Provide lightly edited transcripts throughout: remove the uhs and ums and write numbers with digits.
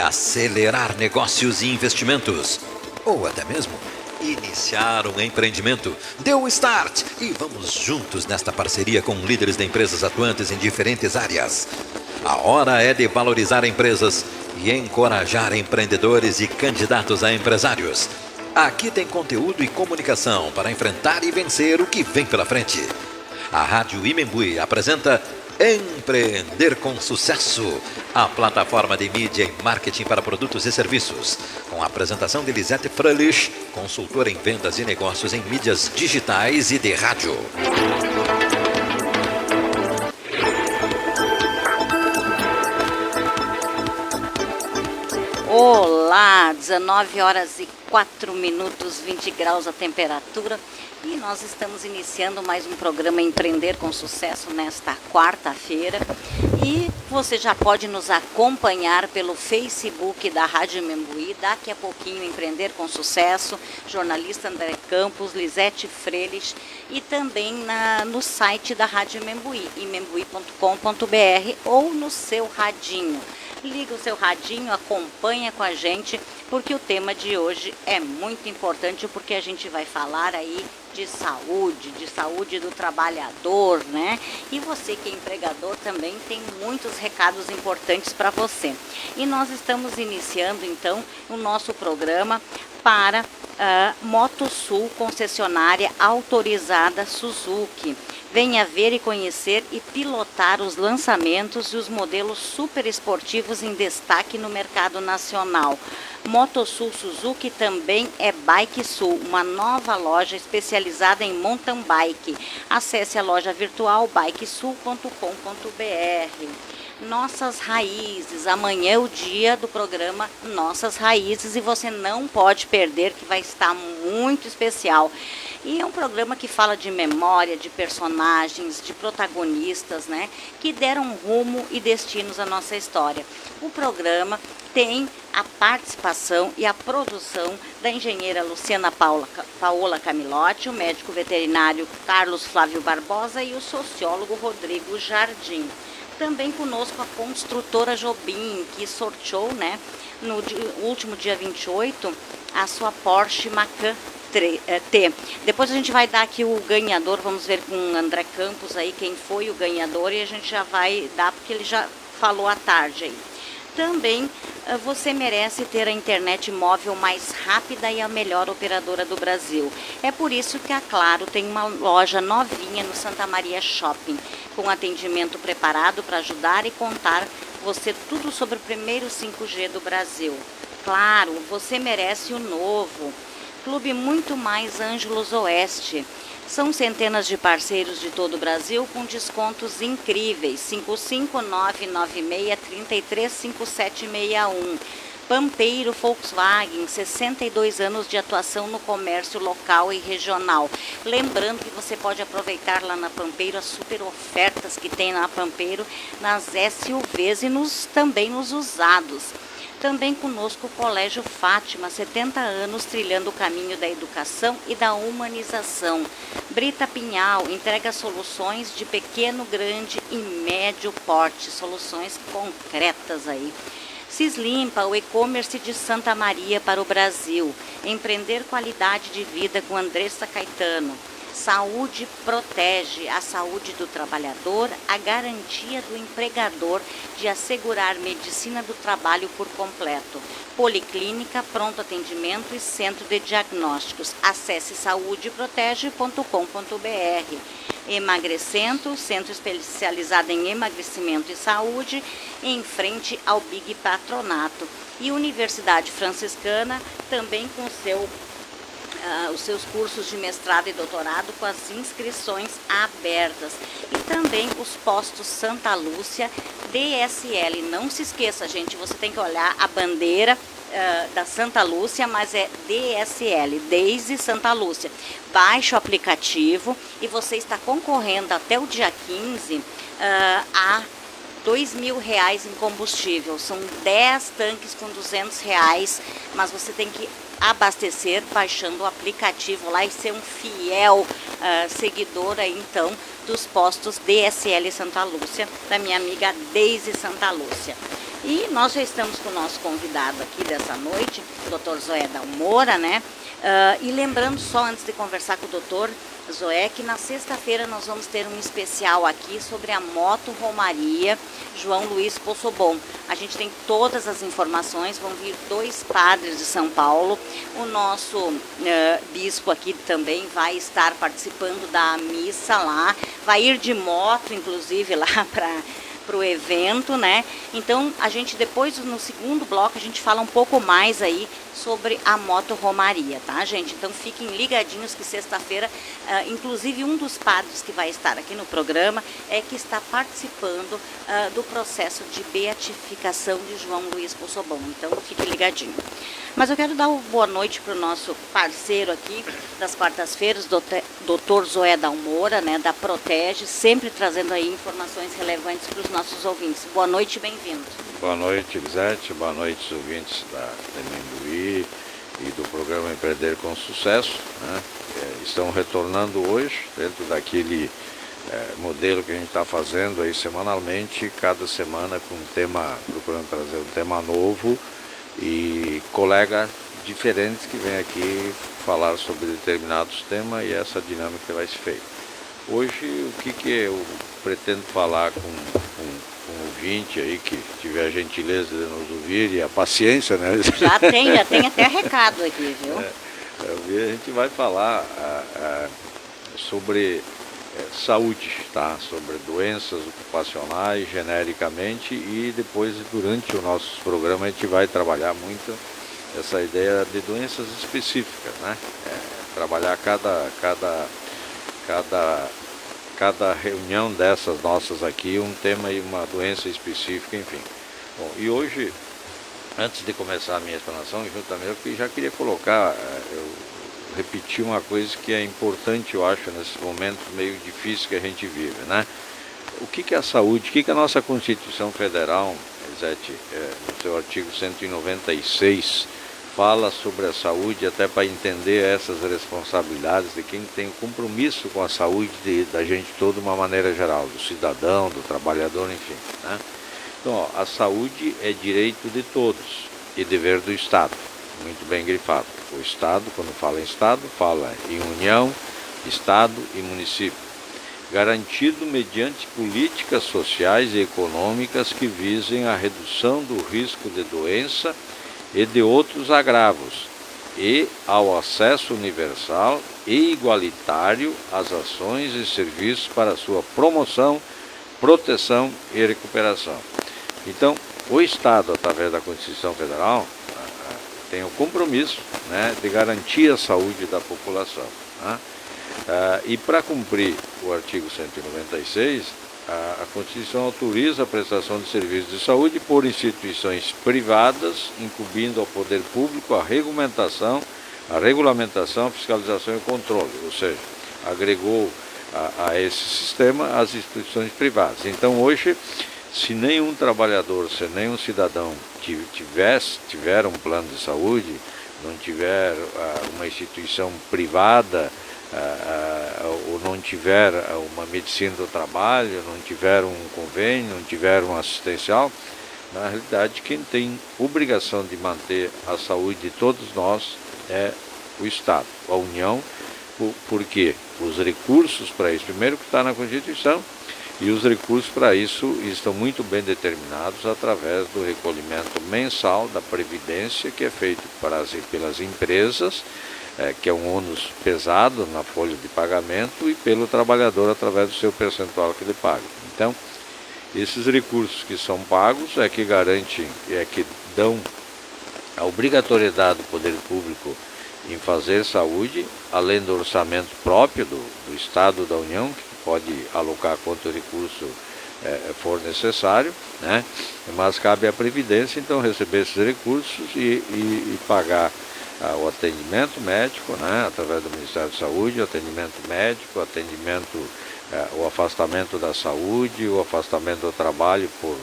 Acelerar negócios e investimentos, ou até mesmo iniciar um empreendimento. Dê o start e vamos juntos nesta parceria com líderes de empresas atuantes em diferentes áreas. A hora é de valorizar empresas e encorajar empreendedores e candidatos a empresários. Aqui tem conteúdo e comunicação para enfrentar e vencer o que vem pela frente. A Rádio Imembui apresenta Empreender com Sucesso, a plataforma de mídia e marketing para produtos e serviços, com a apresentação de Lisete Fröhlich, consultora em vendas e negócios em mídias digitais e de rádio. Olá, 19 horas e 4 minutos, 20 graus a temperatura. E nós estamos iniciando mais um programa Empreender com Sucesso nesta quarta-feira. E você já pode nos acompanhar pelo Facebook da Rádio Imembui. Daqui a pouquinho, Empreender com Sucesso, jornalista André Campos, Lisete Fröhlich, e também no site da Rádio Imembui, imembui.com.br, ou no seu radinho. Liga o seu radinho, acompanha com a gente, porque o tema de hoje é muito importante, porque a gente vai falar aí de saúde do trabalhador, né? E você que é empregador também tem muitos recados importantes para você. E nós estamos iniciando então o nosso programa para Motosul, concessionária autorizada Suzuki. Venha ver e conhecer e pilotar os lançamentos e os modelos super esportivos em destaque no mercado nacional. Motosul Suzuki também é Bike Sul, uma nova loja especializada em mountain bike. Acesse a loja virtual bikesul.com.br. Nossas Raízes, amanhã é o dia do programa Nossas Raízes e você não pode perder, que vai estar muito especial. E é um programa que fala de memória, de personagens, de protagonistas, né, que deram rumo e destinos à nossa história. O programa tem a participação e a produção da engenheira Luciana Paola Camilotti, o médico veterinário Carlos Flávio Barbosa e o sociólogo Rodrigo Jardim. Também conosco a construtora Jobim, que sorteou, né, no último dia 28, a sua Porsche Macan T. Depois a gente vai dar aqui o ganhador, vamos ver com o André Campos aí quem foi o ganhador, e a gente já vai dar, porque ele já falou à tarde aí. Também você merece ter a internet móvel mais rápida e a melhor operadora do Brasil. É por isso que a Claro tem uma loja novinha no Santa Maria Shopping, com atendimento preparado para ajudar e contar você tudo sobre o primeiro 5G do Brasil. Claro, você merece o novo. Clube Muito Mais Ângelos Oeste. São centenas de parceiros de todo o Brasil com descontos incríveis. 55996335761. Pampeiro Volkswagen, 62 anos de atuação no comércio local e regional. Lembrando que você pode aproveitar lá na Pampeiro as super ofertas que tem na Pampeiro nas SUVs e também nos usados. Também conosco o Colégio Fátima, 70 anos trilhando o caminho da educação e da humanização. Brita Pinhal entrega soluções de pequeno, grande e médio porte, soluções concretas aí. Cislimpa, o e-commerce de Santa Maria para o Brasil. Empreender qualidade de vida com Andressa Caetano. Saúde protege a saúde do trabalhador, a garantia do empregador de assegurar medicina do trabalho por completo. Policlínica, pronto atendimento e centro de diagnósticos. Acesse saudeprotege.com.br. Emagrecento, centro especializado em emagrecimento e saúde, em frente ao Big Patronato. E Universidade Franciscana, também com os seus cursos de mestrado e doutorado com as inscrições abertas. E também os postos Santa Lúcia, DSL. Não se esqueça, gente, você tem que olhar a bandeira da Santa Lúcia, mas é DSL, Desde Santa Lúcia. Baixe o aplicativo e você está concorrendo até o dia 15 a R$2.000 em combustível. São 10 tanques com R$200, mas você tem que abastecer baixando o aplicativo lá e ser um fiel seguidor aí, então, dos postos DSL Santa Lúcia, da minha amiga Deise Santa Lúcia. E nós já estamos com o nosso convidado aqui dessa noite, o Dr. Zoé Dalmora, né? E lembrando só, antes de conversar com o doutor Zoé, que na sexta-feira nós vamos ter um especial aqui sobre a Moto Romaria João Luiz Poçobon. A gente tem todas as informações, vão vir 2 padres de São Paulo. O nosso bispo aqui também vai estar participando da missa lá, vai ir de moto, inclusive, lá para o evento, né? Então, a gente depois, no segundo bloco, a gente fala um pouco mais aí sobre a Moto Romaria, tá, gente? Então, fiquem ligadinhos que sexta-feira, inclusive um dos padres que vai estar aqui no programa que está participando do processo de beatificação de João Luiz Poçobon. Então, fiquem ligadinhos. Mas eu quero dar uma boa noite para o nosso parceiro aqui das quartas-feiras, Dr. Zoé Dalmora, né, da Protege, sempre trazendo aí informações relevantes para os nossos ouvintes. Boa noite e bem-vindo. Boa noite, Elisete. Boa noite, ouvintes da Temenduí e do programa Empreender com Sucesso, né? Estão retornando hoje dentro daquele modelo que a gente está fazendo aí semanalmente, cada semana com um tema, procurando trazer um tema novo e colegas diferentes que vêm aqui falar sobre determinados temas e essa dinâmica vai ser feita. Hoje, o que eu pretendo falar com o ouvinte aí que tiver a gentileza de nos ouvir e a paciência, né? Já tem até recado aqui, viu? A gente vai falar sobre saúde, tá? Sobre doenças ocupacionais genericamente e depois durante o nosso programa a gente vai trabalhar muito essa ideia de doenças específicas, né? Trabalhar cada reunião dessas nossas aqui, um tema e uma doença específica, enfim. Bom, e hoje, antes de começar a minha explanação, juntamente, eu já queria colocar, eu repetir uma coisa que é importante, eu acho, nesses momentos meio difíceis que a gente vive, né? O que é a saúde? O que a nossa Constituição Federal, Elisete, no seu artigo 196, fala sobre a saúde, até para entender essas responsabilidades de quem tem compromisso com a saúde da gente toda de uma maneira geral, do cidadão, do trabalhador, enfim, né? Então, ó, a saúde é direito de todos e dever do Estado, muito bem grifado. O Estado, quando fala em Estado, fala em União, Estado e município, garantido mediante políticas sociais e econômicas que visem a redução do risco de doença e de outros agravos, e ao acesso universal e igualitário às ações e serviços para sua promoção, proteção e recuperação. Então, o Estado, através da Constituição Federal, tem o compromisso, né, de garantir a saúde da população, né? E para cumprir o artigo 196, a Constituição autoriza a prestação de serviços de saúde por instituições privadas, incumbindo ao poder público a regulamentação, a fiscalização e o controle, ou seja, agregou a esse sistema as instituições privadas. Então hoje, se nenhum trabalhador, se nenhum cidadão tiver um plano de saúde, não tiver uma instituição privada, ou não tiver uma medicina do trabalho, não tiver um convênio, não tiver um assistencial, na realidade quem tem obrigação de manter a saúde de todos nós é o Estado, a União, porque os recursos para isso, primeiro que está na Constituição, e os recursos para isso estão muito bem determinados através do recolhimento mensal da Previdência, que é feito pelas empresas, que é um ônus pesado na folha de pagamento, e pelo trabalhador através do seu percentual que ele paga. Então, esses recursos que são pagos que garantem, que dão a obrigatoriedade do poder público em fazer saúde, além do orçamento próprio do Estado da União, que pode alocar quanto recurso for necessário, né? Mas cabe à Previdência, então, receber esses recursos e pagar o atendimento médico, né, através do Ministério da Saúde, o atendimento médico, o afastamento da saúde, o afastamento do trabalho por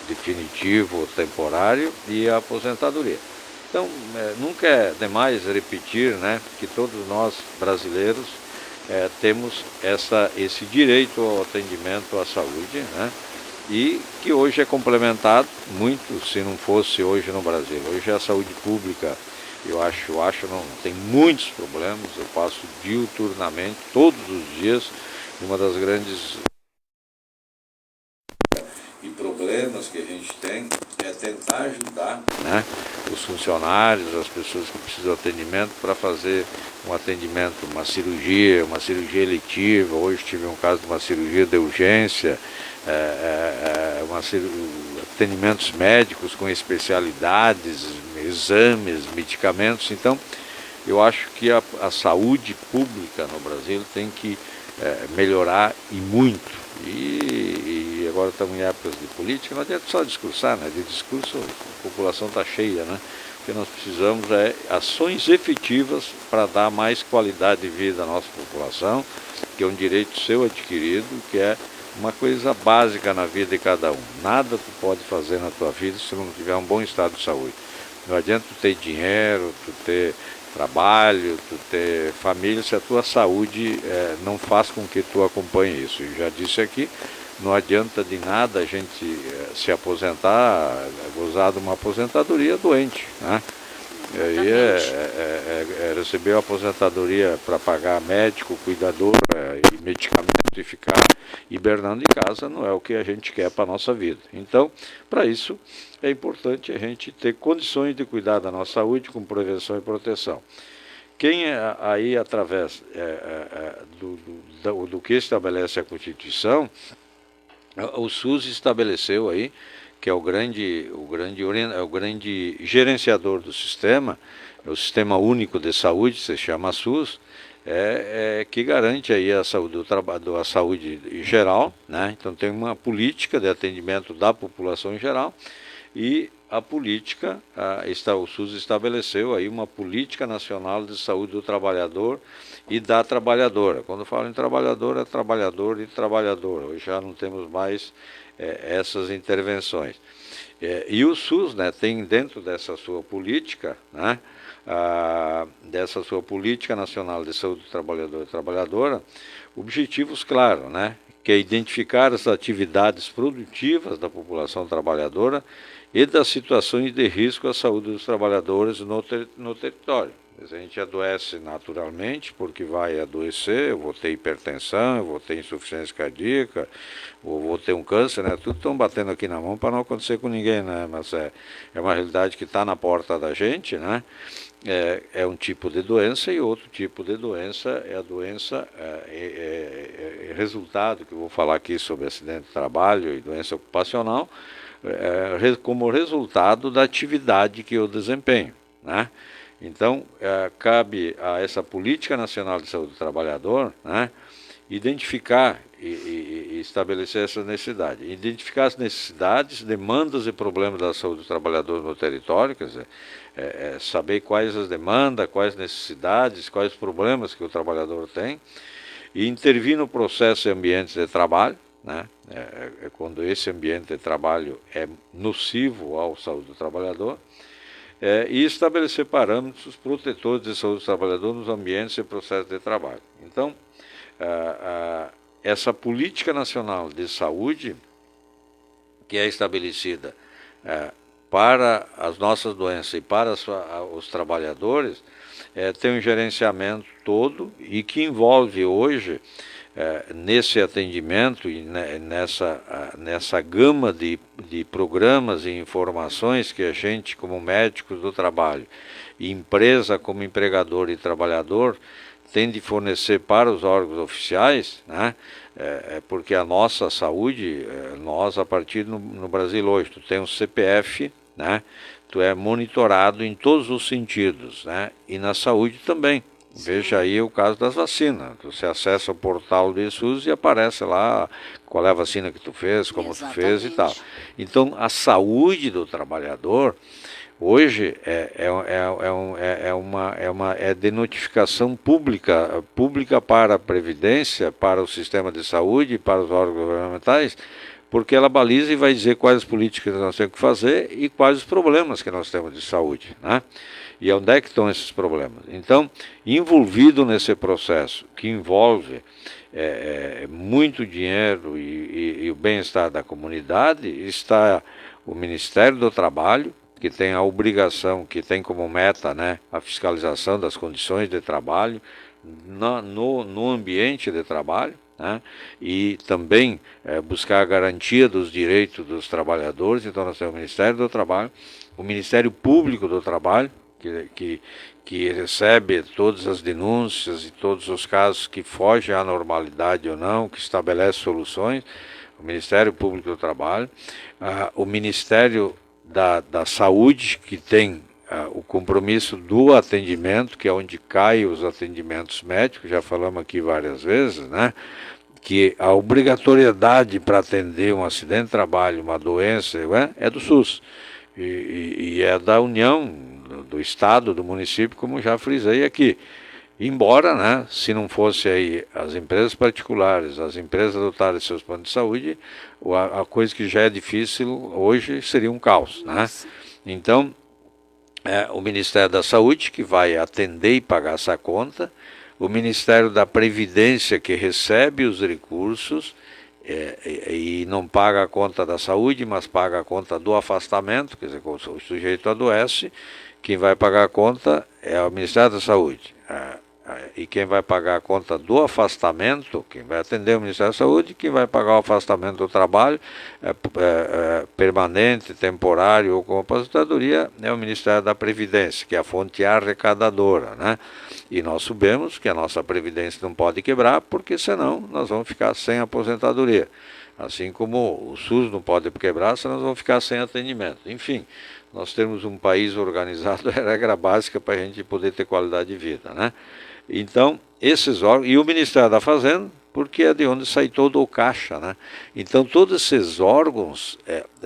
definitivo ou temporário e a aposentadoria. Então, nunca é demais repetir, né, que todos nós brasileiros temos esse direito ao atendimento à saúde, né, e que hoje é complementado muito, se não fosse hoje no Brasil. Hoje a saúde pública, eu acho não tem muitos problemas, eu passo diuturnamente, todos os dias, uma das grandes e problemas que a gente tem é tentar ajudar, né, os funcionários, as pessoas que precisam de atendimento, para fazer um atendimento, uma cirurgia eletiva. Hoje tive um caso de uma cirurgia de urgência, atendimentos médicos com especialidades, exames, medicamentos. Então, eu acho que a saúde pública no Brasil tem que melhorar e muito. E agora estamos em épocas de política, não adianta só discursar, né? De discurso a população está cheia, né? O que nós precisamos é ações efetivas para dar mais qualidade de vida à nossa população, que é um direito seu adquirido, que é uma coisa básica na vida de cada um. Nada tu pode fazer na tua vida se não tiver um bom estado de saúde. Não adianta tu ter dinheiro, tu ter trabalho, tu ter família, se a tua saúde não faz com que tu acompanhe isso. Eu já disse aqui, não adianta de nada a gente se aposentar, gozar de uma aposentadoria doente, né? E aí receber a aposentadoria para pagar médico, cuidador e medicamento e ficar hibernando em casa não é o que a gente quer para a nossa vida. Então, para isso, é importante a gente ter condições de cuidar da nossa saúde com prevenção e proteção. Quem aí, através do que estabelece a Constituição, o SUS estabeleceu aí, que é o grande gerenciador do sistema, o Sistema Único de Saúde, se chama SUS, que garante aí a saúde geral, né? Então tem uma política de atendimento da população em geral, e a política, o SUS estabeleceu aí uma política nacional de saúde do trabalhador e da trabalhadora. Quando falo em trabalhador, é trabalhador e trabalhadora. Hoje já não temos mais essas intervenções. E o SUS, né, tem dentro dessa sua política, né, dessa sua política nacional de saúde do trabalhador e trabalhadora, objetivos claros, né, que é identificar as atividades produtivas da população trabalhadora e das situações de risco à saúde dos trabalhadores no território. A gente adoece naturalmente, porque vai adoecer, eu vou ter hipertensão, eu vou ter insuficiência cardíaca, ou vou ter um câncer, né? Tudo estão batendo aqui na mão para não acontecer com ninguém, né? Mas é uma realidade que está na porta da gente, né? É um tipo de doença, e outro tipo de doença é a doença resultado, que eu vou falar aqui sobre acidente de trabalho e doença ocupacional, como resultado da atividade que eu desempenho, né? Então, cabe a essa Política Nacional de Saúde do Trabalhador, né, identificar e estabelecer essa necessidade. Identificar as necessidades, demandas e problemas da saúde do trabalhador no território, quer dizer, saber quais as demandas, quais necessidades, quais os problemas que o trabalhador tem, e intervir no processo e ambiente de trabalho, né, quando esse ambiente de trabalho é nocivo à saúde do trabalhador, e estabelecer parâmetros protetores de saúde do trabalhador nos ambientes e processos de trabalho. Então, essa política nacional de saúde, que é estabelecida para as nossas doenças e para os trabalhadores, tem um gerenciamento todo, e que envolve hoje, nesse atendimento e nessa gama de programas e informações que a gente, como médicos do trabalho, e empresa como empregador e trabalhador, tem de fornecer para os órgãos oficiais, né? Porque a nossa saúde, nós, a partir no Brasil hoje, tu tem um CPF, né? Tu é monitorado em todos os sentidos, né? E na saúde também. Veja aí o caso das vacinas. Você acessa o portal do SUS e aparece lá qual é a vacina que tu fez, como tu fez e tal. Então, a saúde do trabalhador hoje é de notificação pública para a Previdência, para o sistema de saúde, para os órgãos governamentais, porque ela baliza e vai dizer quais as políticas nós temos que fazer e quais os problemas que nós temos de saúde, né? E onde é que estão esses problemas? Então, envolvido nesse processo, que envolve muito dinheiro e o bem-estar da comunidade, está o Ministério do Trabalho, que tem a obrigação, que tem como meta, né, a fiscalização das condições de trabalho no ambiente de trabalho, né, e também buscar a garantia dos direitos dos trabalhadores. Então nós temos o Ministério do Trabalho, o Ministério Público do Trabalho, que recebe todas as denúncias e todos os casos que fogem à normalidade ou não, que estabelece soluções, o Ministério Público do Trabalho, o Ministério da Saúde, que tem o compromisso do atendimento, que é onde caem os atendimentos médicos, já falamos aqui várias vezes, né? Que a obrigatoriedade para atender um acidente de trabalho, uma doença, é do SUS, e é da União, do Estado, do município, como já frisei aqui. Embora, né, se não fosse aí as empresas particulares, as empresas dotadas de seus planos de saúde, a coisa que já é difícil hoje seria um caos, né? Então, o Ministério da Saúde, que vai atender e pagar essa conta, o Ministério da Previdência, que recebe os recursos e não paga a conta da saúde, mas paga a conta do afastamento, quer dizer, o sujeito adoece, quem vai pagar a conta é o Ministério da Saúde. E quem vai pagar a conta do afastamento, quem vai atender o Ministério da Saúde, quem vai pagar o afastamento do trabalho permanente, temporário ou com aposentadoria, é o Ministério da Previdência, que é a fonte arrecadadora, né? E nós sabemos que a nossa Previdência não pode quebrar, porque senão nós vamos ficar sem aposentadoria. Assim como o SUS não pode quebrar, senão nós vamos ficar sem atendimento. Enfim, nós temos um país organizado, é regra básica para a gente poder ter qualidade de vida, né? Então, esses órgãos, e o Ministério da Fazenda, porque é de onde sai todo o caixa, né? Então, todos esses órgãos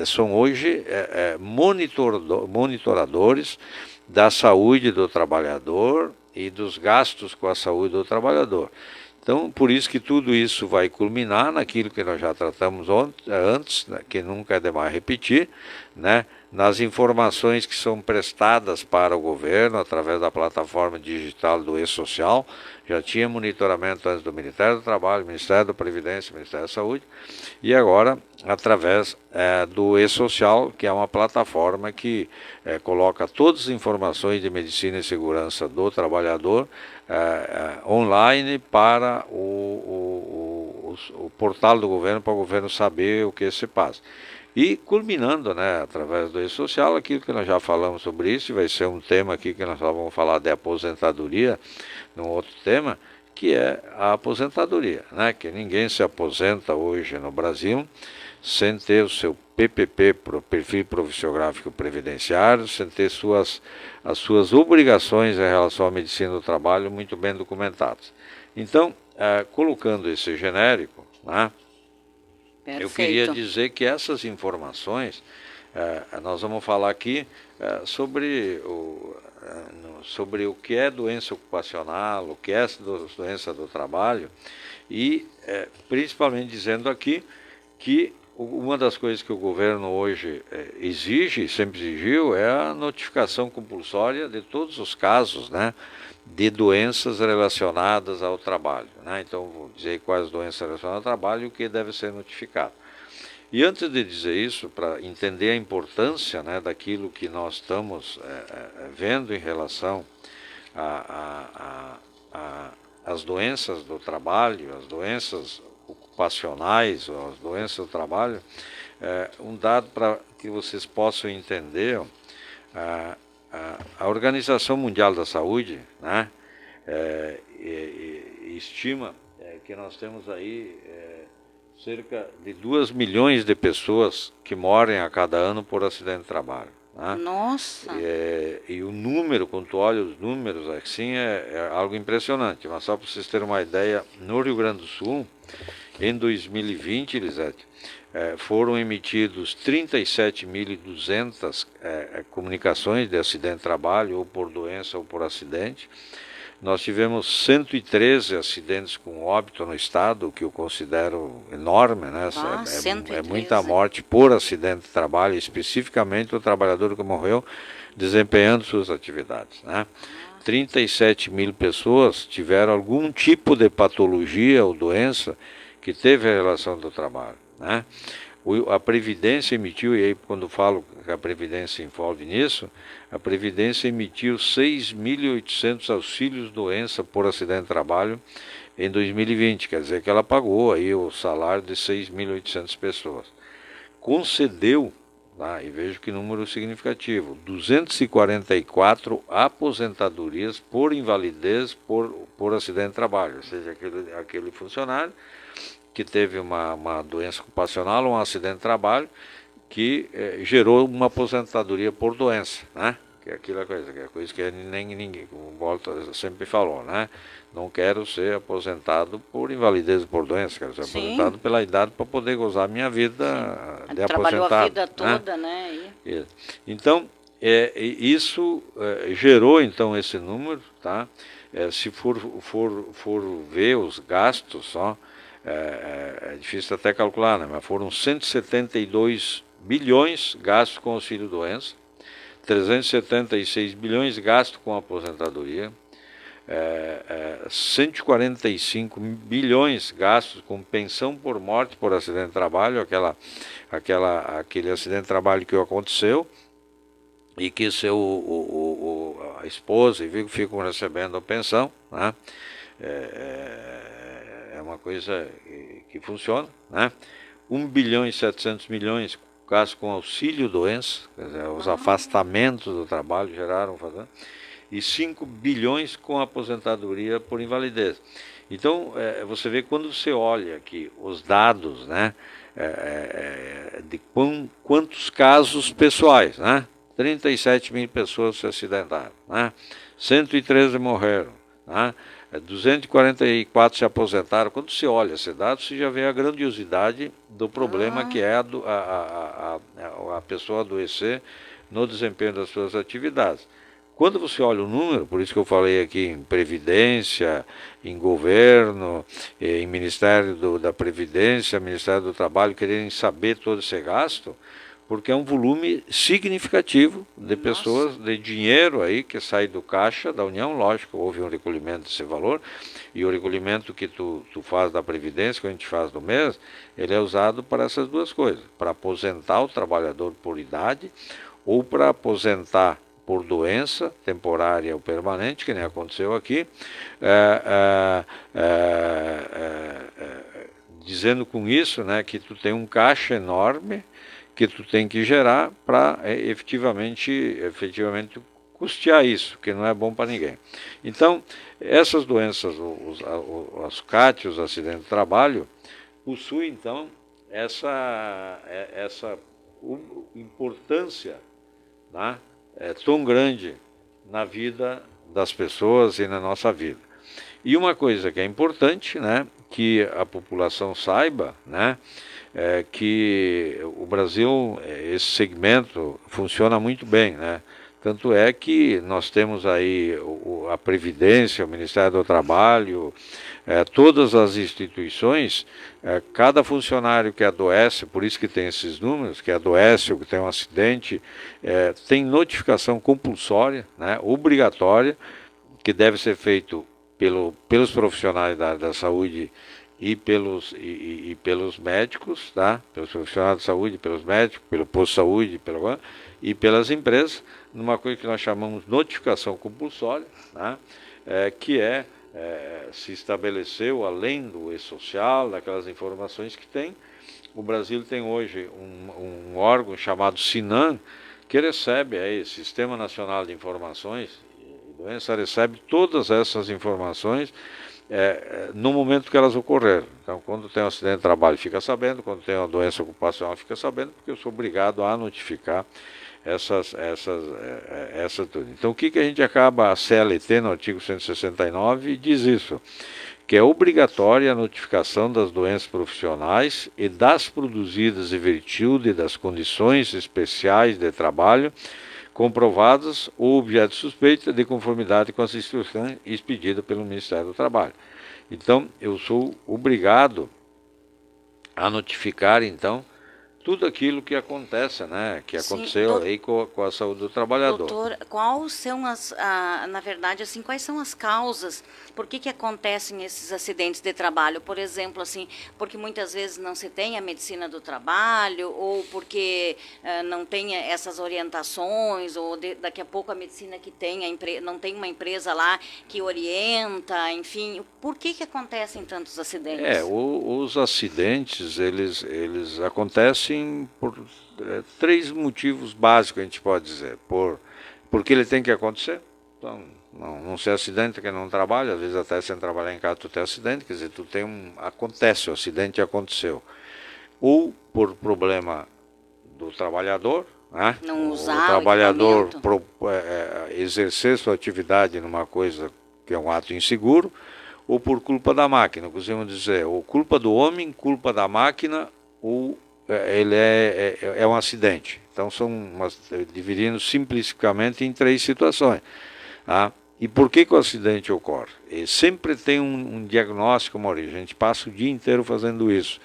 são hoje monitoradores da saúde do trabalhador e dos gastos com a saúde do trabalhador. Então, por isso que tudo isso vai culminar naquilo que nós já tratamos antes, né, que nunca é demais repetir, né, nas informações que são prestadas para o governo através da plataforma digital do E-Social. Já tinha monitoramento antes do Ministério do Trabalho, Ministério da Previdência, Ministério da Saúde, e agora através do E-Social, que é uma plataforma que coloca todas as informações de medicina e segurança do trabalhador online para o portal do governo, para o governo saber o que se passa. E culminando, né, através do E-Social, aquilo que nós já falamos sobre isso, vai ser um tema aqui que nós vamos falar de aposentadoria, num outro tema, que é a aposentadoria, né, que ninguém se aposenta hoje no Brasil sem ter o seu PPP, perfil profissiográfico previdenciário, sem ter as suas obrigações em relação à medicina do trabalho muito bem documentadas. Então, colocando esse genérico, né, eu queria dizer que essas informações, nós vamos falar aqui sobre o que é doença ocupacional, o que é doença do trabalho, e principalmente dizendo aqui que uma das coisas que o governo hoje exige, sempre exigiu, é a notificação compulsória de todos os casos, né, de doenças relacionadas ao trabalho, né? Então, vou dizer quais doenças relacionadas ao trabalho e o que deve ser notificado. E antes de dizer isso, para entender a importância, né, daquilo que nós estamos vendo em relação às doenças do trabalho, as doenças ocupacionais, ou as doenças do trabalho, um dado para que vocês possam entender. A Organização Mundial da Saúde, né, estima que nós temos aí cerca de 2 milhões de pessoas que morrem a cada ano por acidente de trabalho, né? Nossa! E o número, quando tu olha os números assim, é algo impressionante. Mas só para vocês terem uma ideia, no Rio Grande do Sul, em 2020, Elisete, foram emitidos 37.200 comunicações de acidente de trabalho, ou por doença ou por acidente. Nós tivemos 113 acidentes com óbito no estado, o que eu considero enorme, né? É muita morte por acidente de trabalho, especificamente o trabalhador que morreu desempenhando suas atividades, né? 37 mil pessoas tiveram algum tipo de patologia ou doença que teve a relação do trabalho, né? A Previdência emitiu, e aí quando falo que a Previdência envolve nisso, a Previdência emitiu 6.800 auxílios-doença por acidente de trabalho em 2020, quer dizer que ela pagou aí o salário de 6.800 pessoas. Concedeu, e vejo que número significativo, 244 aposentadorias por invalidez por acidente de trabalho, ou seja, aquele funcionário que teve uma doença ocupacional ou um acidente de trabalho que gerou uma aposentadoria por doença, né? Que é aquela coisa, que ninguém, como o Walter sempre falou, né? Não quero ser aposentado por invalidez por doença, quero ser aposentado pela idade para poder gozar a minha vida de aposentado. Trabalhou a vida toda, né? Então, isso gerou então esse número, tá? Se for ver os gastos só, é difícil até calcular, né? Mas foram 172 bilhões gastos com auxílio-doença, 376 bilhões gastos com aposentadoria, 145 bilhões gastos com pensão por morte por acidente de trabalho, aquele acidente de trabalho que aconteceu e que a esposa e filho ficam recebendo a pensão, né? É uma coisa que funciona, né? 1 bilhão e 700 milhões gastos com auxílio-doença, os afastamentos do trabalho geraram, e 5 bilhões com aposentadoria por invalidez. Então, você vê quando você olha aqui os dados, né, de quantos casos pessoais, né? 37 mil pessoas se acidentaram, né? 113 morreram, né? 244 se aposentaram. Quando você olha esse dado, você já vê a grandiosidade do problema que é a pessoa adoecer no desempenho das suas atividades. Quando você olha o número, por isso que eu falei aqui em Previdência, em governo, em Ministério da Previdência, Ministério do Trabalho, quererem saber todo esse gasto, porque é um volume significativo de pessoas, de dinheiro aí que sai do caixa da União. Lógico, houve um recolhimento desse valor, e o recolhimento que tu faz da Previdência, que a gente faz do mês, ele é usado para essas duas coisas, para aposentar o trabalhador por idade, ou para aposentar por doença temporária ou permanente, que nem aconteceu aqui, dizendo com isso, né, que tu tem um caixa enorme que tu tem que gerar para efetivamente custear isso, que não é bom para ninguém. Então, essas doenças, as CAT, os acidentes de trabalho, possuem então essa importância, né, tão grande na vida das pessoas e na nossa vida. E uma coisa que é importante, né, que a população saiba, né, que o Brasil, esse segmento funciona muito bem, né? Tanto é que nós temos aí a Previdência, o Ministério do Trabalho, todas as instituições, cada funcionário que adoece, por isso que tem esses números, que adoece ou que tem um acidente, tem notificação compulsória, né, obrigatória, que deve ser feito pelos profissionais da saúde e pelos médicos, tá? Pelos profissionais de saúde, pelos médicos, pelo posto de saúde, e pelas empresas, numa coisa que nós chamamos de notificação compulsória, né? Que se estabeleceu além do e-social, daquelas informações que tem. O Brasil tem hoje um órgão chamado SINAM, que recebe aí, Sistema Nacional de Informações e Doença, recebe todas essas informações no momento que elas ocorreram. Então, quando tem um acidente de trabalho, fica sabendo; quando tem uma doença ocupacional, fica sabendo, porque eu sou obrigado a notificar essas tudo. Então, o que a gente acaba, a CLT, no artigo 169, diz isso, que é obrigatória a notificação das doenças profissionais e das produzidas em virtude das condições especiais de trabalho, comprovadas ou objeto suspeito de conformidade com as instruções expedidas pelo Ministério do Trabalho. Então, eu sou obrigado a notificar, então, tudo aquilo que acontece, né? Que aconteceu aí com a saúde do trabalhador. Doutor, quais são na verdade, assim, quais são as causas? Por que acontecem esses acidentes de trabalho? Por exemplo, assim, porque muitas vezes não se tem a medicina do trabalho, ou porque não tem essas orientações, ou daqui a pouco a medicina que tem, não tem uma empresa lá que orienta, enfim. Por que acontecem tantos acidentes? Os acidentes, eles acontecem por 3 motivos básicos, a gente pode dizer. Porque ele tem que acontecer. Então, não se acidenta quem não trabalha, às vezes até sem trabalhar em casa tu tem acidente, quer dizer, acontece, o acidente aconteceu. Ou por problema do trabalhador, né? Não usar o trabalhador exercer sua atividade numa coisa que é um ato inseguro, ou por culpa da máquina, costumamos dizer, ou culpa do homem, culpa da máquina, ou ele é um acidente. Então dividindo simplificamente em 3 situações. Tá? E por que o acidente ocorre? Ele sempre tem um diagnóstico, uma origem. A gente passa o dia inteiro fazendo isso.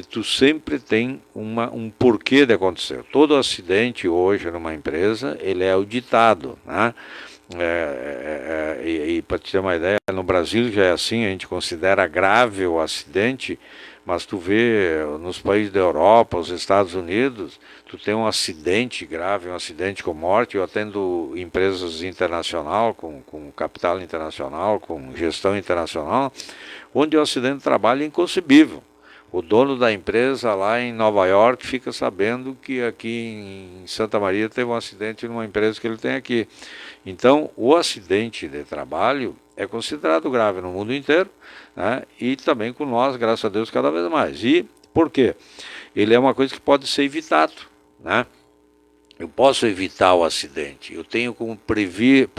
Tu sempre tem um porquê de acontecer. Todo acidente hoje numa empresa, ele é auditado, né? E para te ter uma ideia, no Brasil já é assim, a gente considera grave o acidente, mas tu vê nos países da Europa, os Estados Unidos, tu tem um acidente grave, um acidente com morte. Eu atendo empresas internacional, com capital internacional, com gestão internacional, onde o acidente de trabalho é inconcebível. O dono da empresa lá em Nova York fica sabendo que aqui em Santa Maria teve um acidente numa empresa que ele tem aqui. Então, o acidente de trabalho é considerado grave no mundo inteiro, né? E também com nós, graças a Deus, cada vez mais. E por quê? Ele é uma coisa que pode ser evitado, né? Eu posso evitar o acidente, eu tenho como prever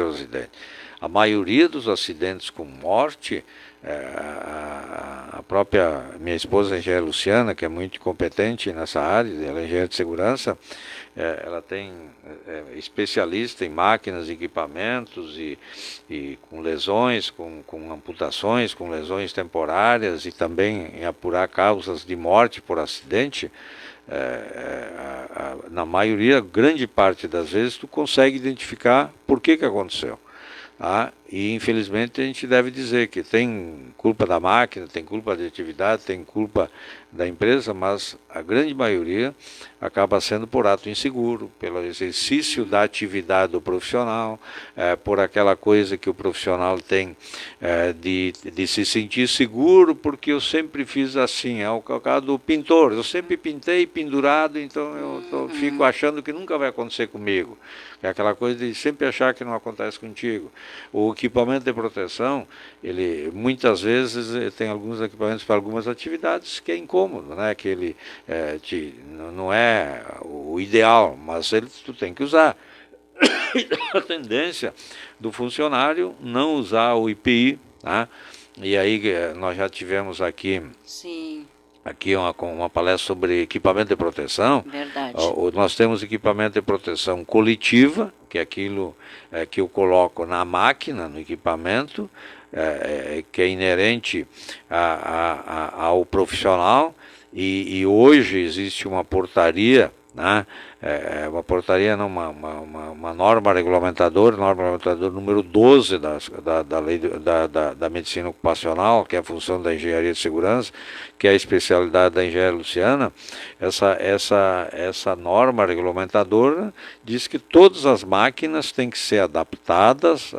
o acidente. A maioria dos acidentes com morte, a própria minha esposa, a engenheira Luciana, que é muito competente nessa área, ela é engenheira de segurança, ela é especialista em máquinas, equipamentos e com lesões, com amputações, com lesões temporárias e também em apurar causas de morte por acidente. Na maioria, grande parte das vezes, tu consegue identificar por que aconteceu. Tá? E infelizmente a gente deve dizer que tem culpa da máquina, tem culpa da atividade, tem culpa da empresa, mas a grande maioria acaba sendo por ato inseguro, pelo exercício da atividade do profissional, por aquela coisa que o profissional tem de se sentir seguro, porque eu sempre fiz assim. É o caso do pintor, eu sempre pintei pendurado, então eu fico achando que nunca vai acontecer comigo. É aquela coisa de sempre achar que não acontece contigo. O equipamento de proteção, ele muitas vezes tem alguns equipamentos para algumas atividades que é incômodo, né? Que ele não é o ideal, mas tu tem que usar. A tendência do funcionário não usar o IPI, tá? E aí nós já tivemos aqui... Sim. Aqui uma palestra sobre equipamento de proteção. Verdade. Nós temos equipamento de proteção coletiva, que é aquilo que eu coloco na máquina, no equipamento, que é inerente ao profissional. E hoje existe uma portaria, né? Uma portaria, não, uma norma regulamentadora número 12 da lei da medicina ocupacional, que é a função da engenharia de segurança, que é a especialidade da engenharia Luciana. Essa norma regulamentadora diz que todas as máquinas têm que ser adaptadas,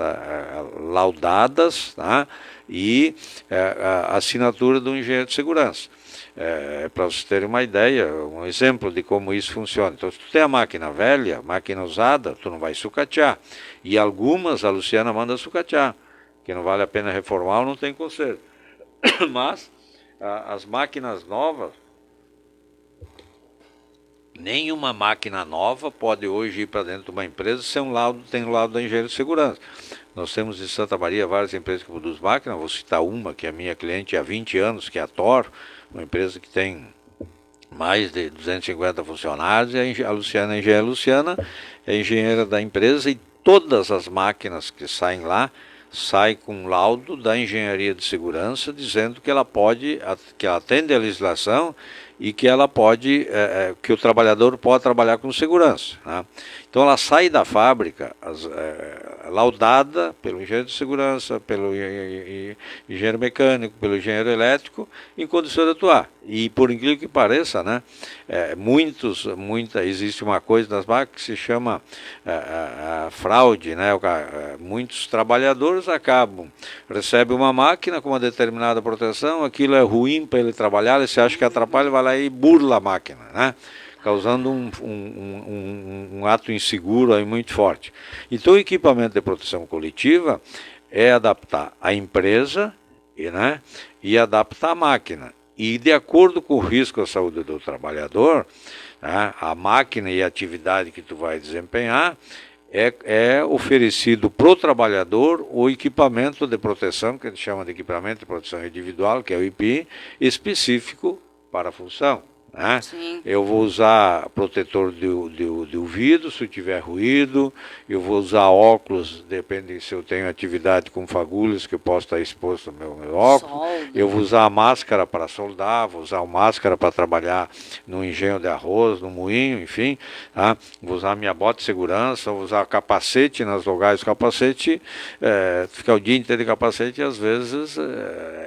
laudadas, tá? E a assinatura do engenheiro de segurança. Para vocês terem uma ideia, um exemplo de como isso funciona. Então, se tu tem a máquina velha, máquina usada, tu não vai sucatear. E algumas a Luciana manda sucatear, que não vale a pena reformar ou não tem conserto. Mas as máquinas novas, nenhuma máquina nova pode hoje ir para dentro de uma empresa sem tem um laudo da engenharia de segurança. Nós temos em Santa Maria várias empresas que produzem máquinas, vou citar uma que é minha cliente há 20 anos, que é a Thor, uma empresa que tem mais de 250 funcionários, e a Luciana, a engenheira Luciana, é engenheira da empresa, e todas as máquinas que saem lá, sai com laudo da engenharia de segurança, dizendo que ela pode, que ela atende à legislação e que ela pode, que o trabalhador pode trabalhar com segurança, né? Então ela sai da fábrica laudada pelo engenheiro de segurança, pelo engenheiro mecânico, pelo engenheiro elétrico, em condição de atuar. E por incrível que pareça, né, existe uma coisa nas máquinas que se chama fraude, né? Muitos trabalhadores recebem uma máquina com uma determinada proteção, aquilo é ruim para ele trabalhar, ele se acha que atrapalha, vai lá e burla a máquina, né? Causando um ato inseguro aí muito forte. Então o equipamento de proteção coletiva é adaptar a empresa e adaptar a máquina. E de acordo com o risco à saúde do trabalhador, né, a máquina e a atividade que tu vai desempenhar, é oferecido para o trabalhador o equipamento de proteção, que a gente chama de equipamento de proteção individual, que é o EPI, específico para a função. Né? Eu vou usar protetor de ouvido se tiver ruído, eu vou usar óculos, depende se eu tenho atividade com fagulhas que eu posso estar exposto ao meu óculos, eu vou usar a máscara para soldar, vou usar a máscara para trabalhar no engenho de arroz, no moinho, enfim, tá? Vou usar a minha bota de segurança, vou usar capacete nas logais, capacete, ficar o dia inteiro de capacete, às vezes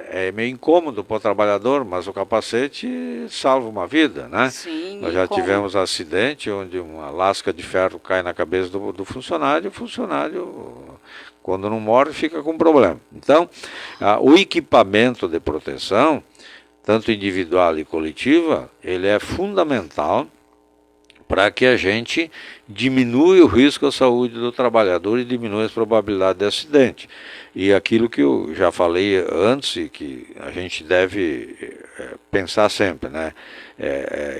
é meio incômodo para o trabalhador, mas o capacete salva uma vida. Né? Sim, nós já tivemos acidente onde uma lasca de ferro cai na cabeça do funcionário, e o funcionário, quando não morre, fica com problema. Então, o equipamento de proteção, tanto individual e coletiva, ele é fundamental para que a gente diminua o risco à saúde do trabalhador e diminua as probabilidades de acidente. E aquilo que eu já falei antes e que a gente deve pensar sempre, né?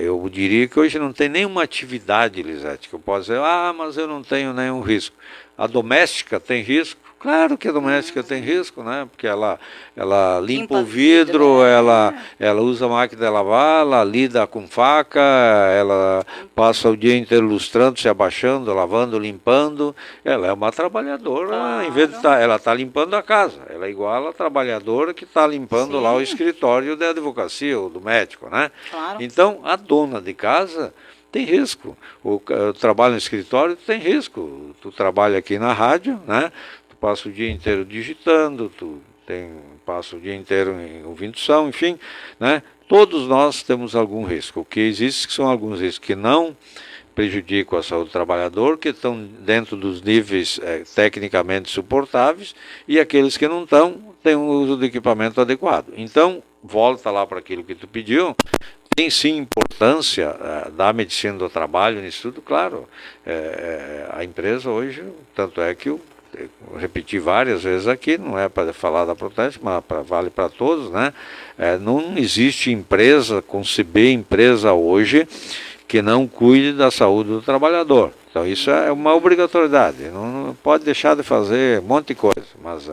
Eu diria que hoje não tem nenhuma atividade, Lisete, que eu possa dizer, mas eu não tenho nenhum risco. A doméstica tem risco? Claro que a doméstica tem risco, né? Porque ela limpa o vidro, ela usa a máquina de lavar, ela lida com faca, ela passa o dia inteiro lustrando, se abaixando, lavando, limpando. Ela é uma trabalhadora, em vez de ela está limpando a casa. Ela é igual a trabalhadora que está limpando lá o escritório da advocacia ou do médico, né? Claro. Então, a dona de casa tem risco. O trabalho no escritório tem risco. Tu trabalha aqui na rádio, né? Passa o dia inteiro digitando, passa o dia inteiro ouvindo som, enfim, né? Todos nós temos algum risco. O que existe são alguns riscos que não prejudicam a saúde do trabalhador, que estão dentro dos níveis tecnicamente suportáveis, e aqueles que não estão, têm o uso do equipamento adequado. Então, volta lá para aquilo que tu pediu. Tem sim importância da medicina do trabalho nisso tudo, claro. A empresa hoje, tanto é que eu repeti várias vezes aqui, não é para falar da Proteste, mas vale para todos, né? Não existe empresa, conceber empresa hoje que não cuide da saúde do trabalhador. Então isso é uma obrigatoriedade, não pode deixar de fazer um monte de coisa, mas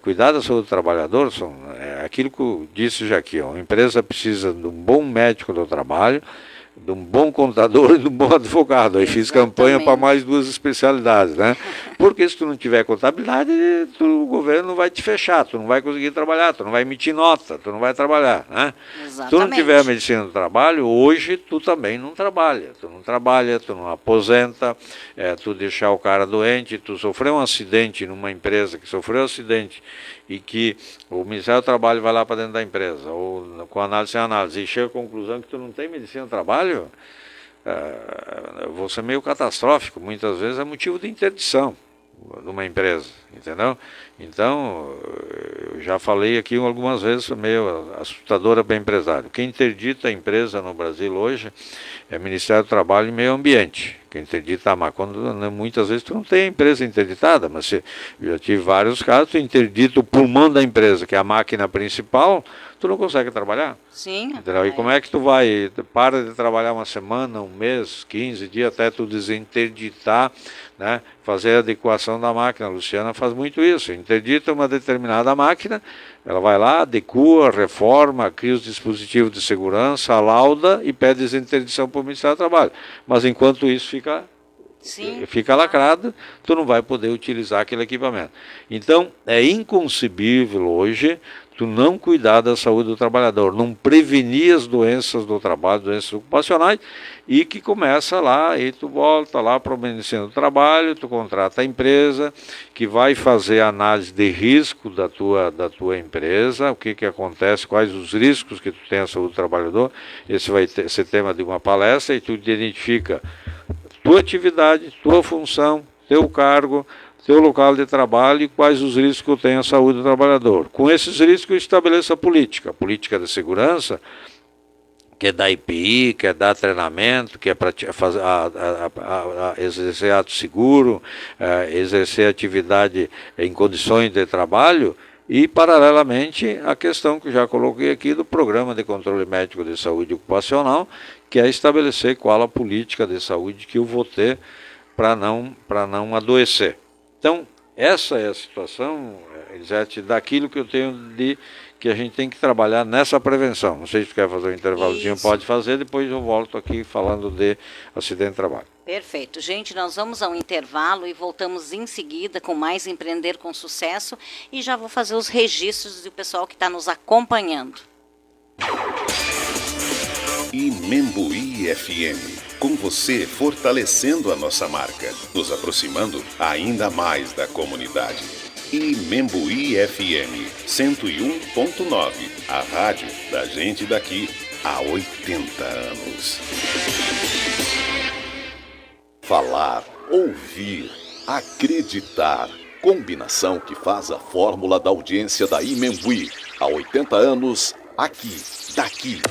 cuidar da saúde do trabalhador é aquilo que eu disse já aqui, ó, a empresa precisa de um bom médico do trabalho, de um bom contador e de um bom advogado. Aí fiz campanha para mais 2 especialidades, né? Porque se tu não tiver contabilidade, o governo não vai te fechar, tu não vai conseguir trabalhar, tu não vai emitir nota, tu não vai trabalhar, né? Se tu não tiver a medicina do trabalho, hoje tu também não trabalha, tu não aposenta, tu deixar o cara doente, tu sofreu um acidente numa empresa que sofreu um acidente e que o Ministério do Trabalho vai lá para dentro da empresa, ou com análise sem análise, e chega à conclusão que tu não tem medicina do trabalho, vou ser meio catastrófico, muitas vezes é motivo de interdição de uma empresa, entendeu? Então, eu já falei aqui algumas vezes, meio assustadora para empresário. Quem interdita a empresa no Brasil hoje é o Ministério do Trabalho e Meio Ambiente. Quem interdita, mas muitas vezes tu não tem a empresa interditada, mas eu já tive vários casos, tu interdita o pulmão da empresa, que é a máquina principal, tu não consegue trabalhar. Sim. Entendeu? E como é que tu vai, para de trabalhar uma semana, um mês, 15 dias, até tu desinterditar, né? Fazer a adequação da máquina. A Luciana faz muito isso, interdita uma determinada máquina, ela vai lá, adequa, reforma, cria os dispositivos de segurança, lauda e pede desinterdição para o Ministério do Trabalho. Mas enquanto isso fica lacrado, tu não vai poder utilizar aquele equipamento. Então, é inconcebível hoje tu não cuidar da saúde do trabalhador, não prevenir as doenças do trabalho, doenças ocupacionais, e que começa lá, e tu volta lá para o Ministério do Trabalho, tu contrata a empresa, que vai fazer a análise de risco da tua empresa, o que acontece, quais os riscos que tu tem à saúde do trabalhador, esse vai ser tema de uma palestra, e tu identifica tua atividade, tua função, teu cargo, teu local de trabalho e quais os riscos que tem a saúde do trabalhador. Com esses riscos, estabeleça a política de segurança, que é dar IPI, que é dar treinamento, que é para exercer ato seguro, exercer atividade em condições de trabalho, e, paralelamente, a questão que já coloquei aqui do Programa de Controle Médico de Saúde Ocupacional, que é estabelecer qual a política de saúde que eu vou ter para não adoecer. Então, essa é a situação, Elisete, daquilo que eu tenho que a gente tem que trabalhar nessa prevenção. Não sei se tu quer fazer um intervalozinho, pode fazer, depois eu volto aqui falando de acidente de trabalho. Perfeito. Gente, nós vamos ao intervalo e voltamos em seguida com mais Empreender com Sucesso e já vou fazer os registros do pessoal que está nos acompanhando. Imembuí FM. Com você fortalecendo a nossa marca, nos aproximando ainda mais da comunidade. Imembuí FM 101.9, a rádio da gente daqui há 80 anos. Falar, ouvir, acreditar. Combinação que faz a fórmula da audiência da Imembuí. Há 80 anos, aqui, daqui.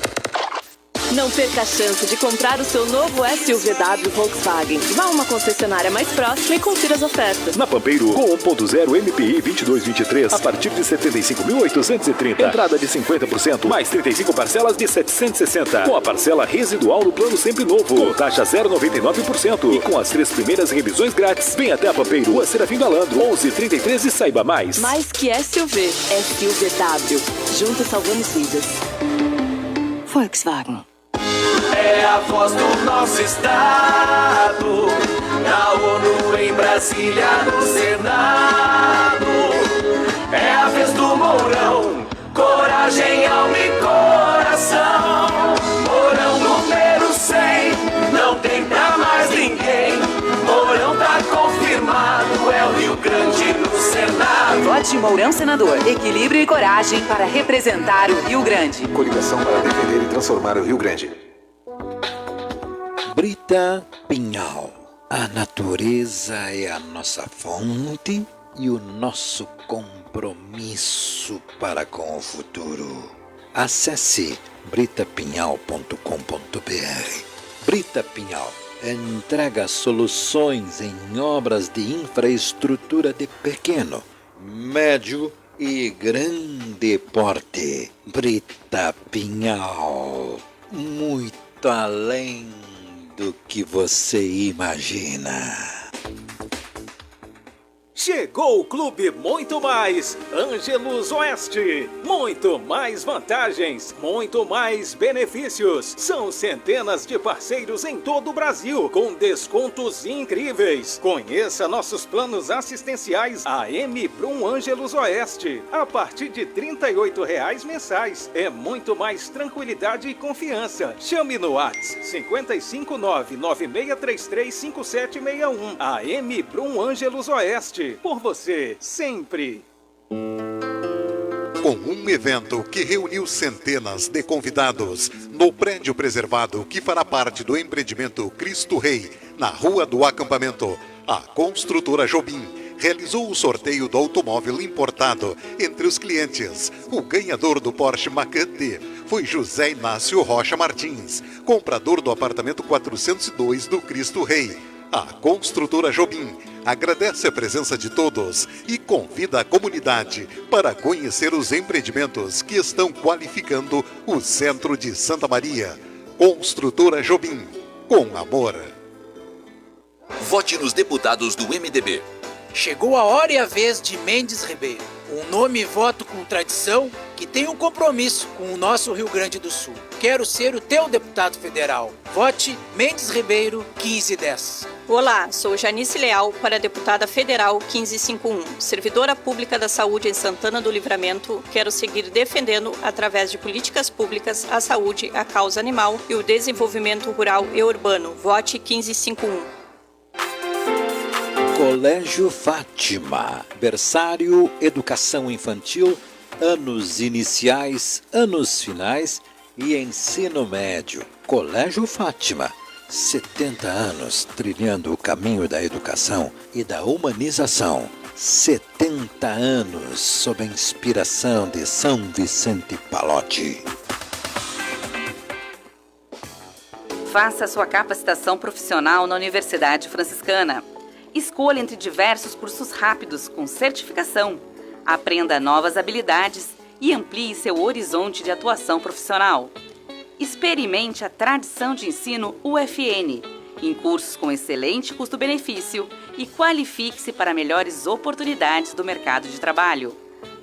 Não perca a chance de comprar o seu novo SUVW Volkswagen. Vá a uma concessionária mais próxima e confira as ofertas. Na Pampeiro, com 1.0 MPI 2223, a partir de 75.830. Entrada de 50%, mais 35 parcelas de 760. Com a parcela residual no plano Sempre Novo, com taxa 0,99%. E com as 3 primeiras revisões grátis. Vem até a Pampeiro, Rua Serafim Balandro, 1133 e saiba mais. Mais que SUV, SUVW. Juntos salvamos vidas. Volkswagen. É a voz do nosso estado, na ONU, em Brasília, no Senado. É a vez do Mourão, coragem, alma e coração. Mourão número 100, não tem pra mais ninguém. Mourão tá confirmado, é o Rio Grande no Senado. Vote Mourão Senador, equilíbrio e coragem para representar o Rio Grande. Coligação para defender e transformar o Rio Grande. Brita Pinhal. A natureza é a nossa fonte e o nosso compromisso para com o futuro. Acesse britapinhal.com.br. Brita Pinhal entrega soluções em obras de infraestrutura de pequeno, médio e grande porte. Brita Pinhal, muito além do que você imagina. Chegou o Clube Muito Mais Ângelos Oeste. Muito mais vantagens, muito mais benefícios. São centenas de parceiros em todo o Brasil, com descontos incríveis. Conheça nossos planos assistenciais AM Brum Ângelos Oeste. A partir de R$ 38,00 mensais. É muito mais tranquilidade e confiança. Chame no WhatsApp 559-9633-5761. AM Brum Ângelos Oeste. Por você, sempre. Com um evento que reuniu centenas de convidados no prédio preservado que fará parte do empreendimento Cristo Rei, na Rua do Acampamento, a construtora Jobim realizou o sorteio do automóvel importado entre os clientes. O ganhador do Porsche Macan T foi José Inácio Rocha Martins, comprador do apartamento 402 do Cristo Rei. A construtora Jobim agradece a presença de todos e convida a comunidade para conhecer os empreendimentos que estão qualificando o centro de Santa Maria. Construtora Jobim, com amor. Vote nos deputados do MDB. Chegou a hora e a vez de Mendes Ribeiro, um nome e voto com tradição que tem um compromisso com o nosso Rio Grande do Sul. Quero ser o teu deputado federal. Vote Mendes Ribeiro 1510. Olá, sou Janice Leal para deputada federal 1551, servidora pública da saúde em Santana do Livramento. Quero seguir defendendo, através de políticas públicas, a saúde, a causa animal e o desenvolvimento rural e urbano. Vote 1551. Colégio Fátima, berçário, educação infantil, anos iniciais, anos finais e ensino médio. Colégio Fátima, 70 anos trilhando o caminho da educação e da humanização. 70 anos sob a inspiração de São Vicente Pallotti. Faça sua capacitação profissional na Universidade Franciscana. Escolha entre diversos cursos rápidos com certificação. Aprenda novas habilidades e amplie seu horizonte de atuação profissional. Experimente a tradição de ensino UFN, em cursos com excelente custo-benefício, e qualifique-se para melhores oportunidades do mercado de trabalho.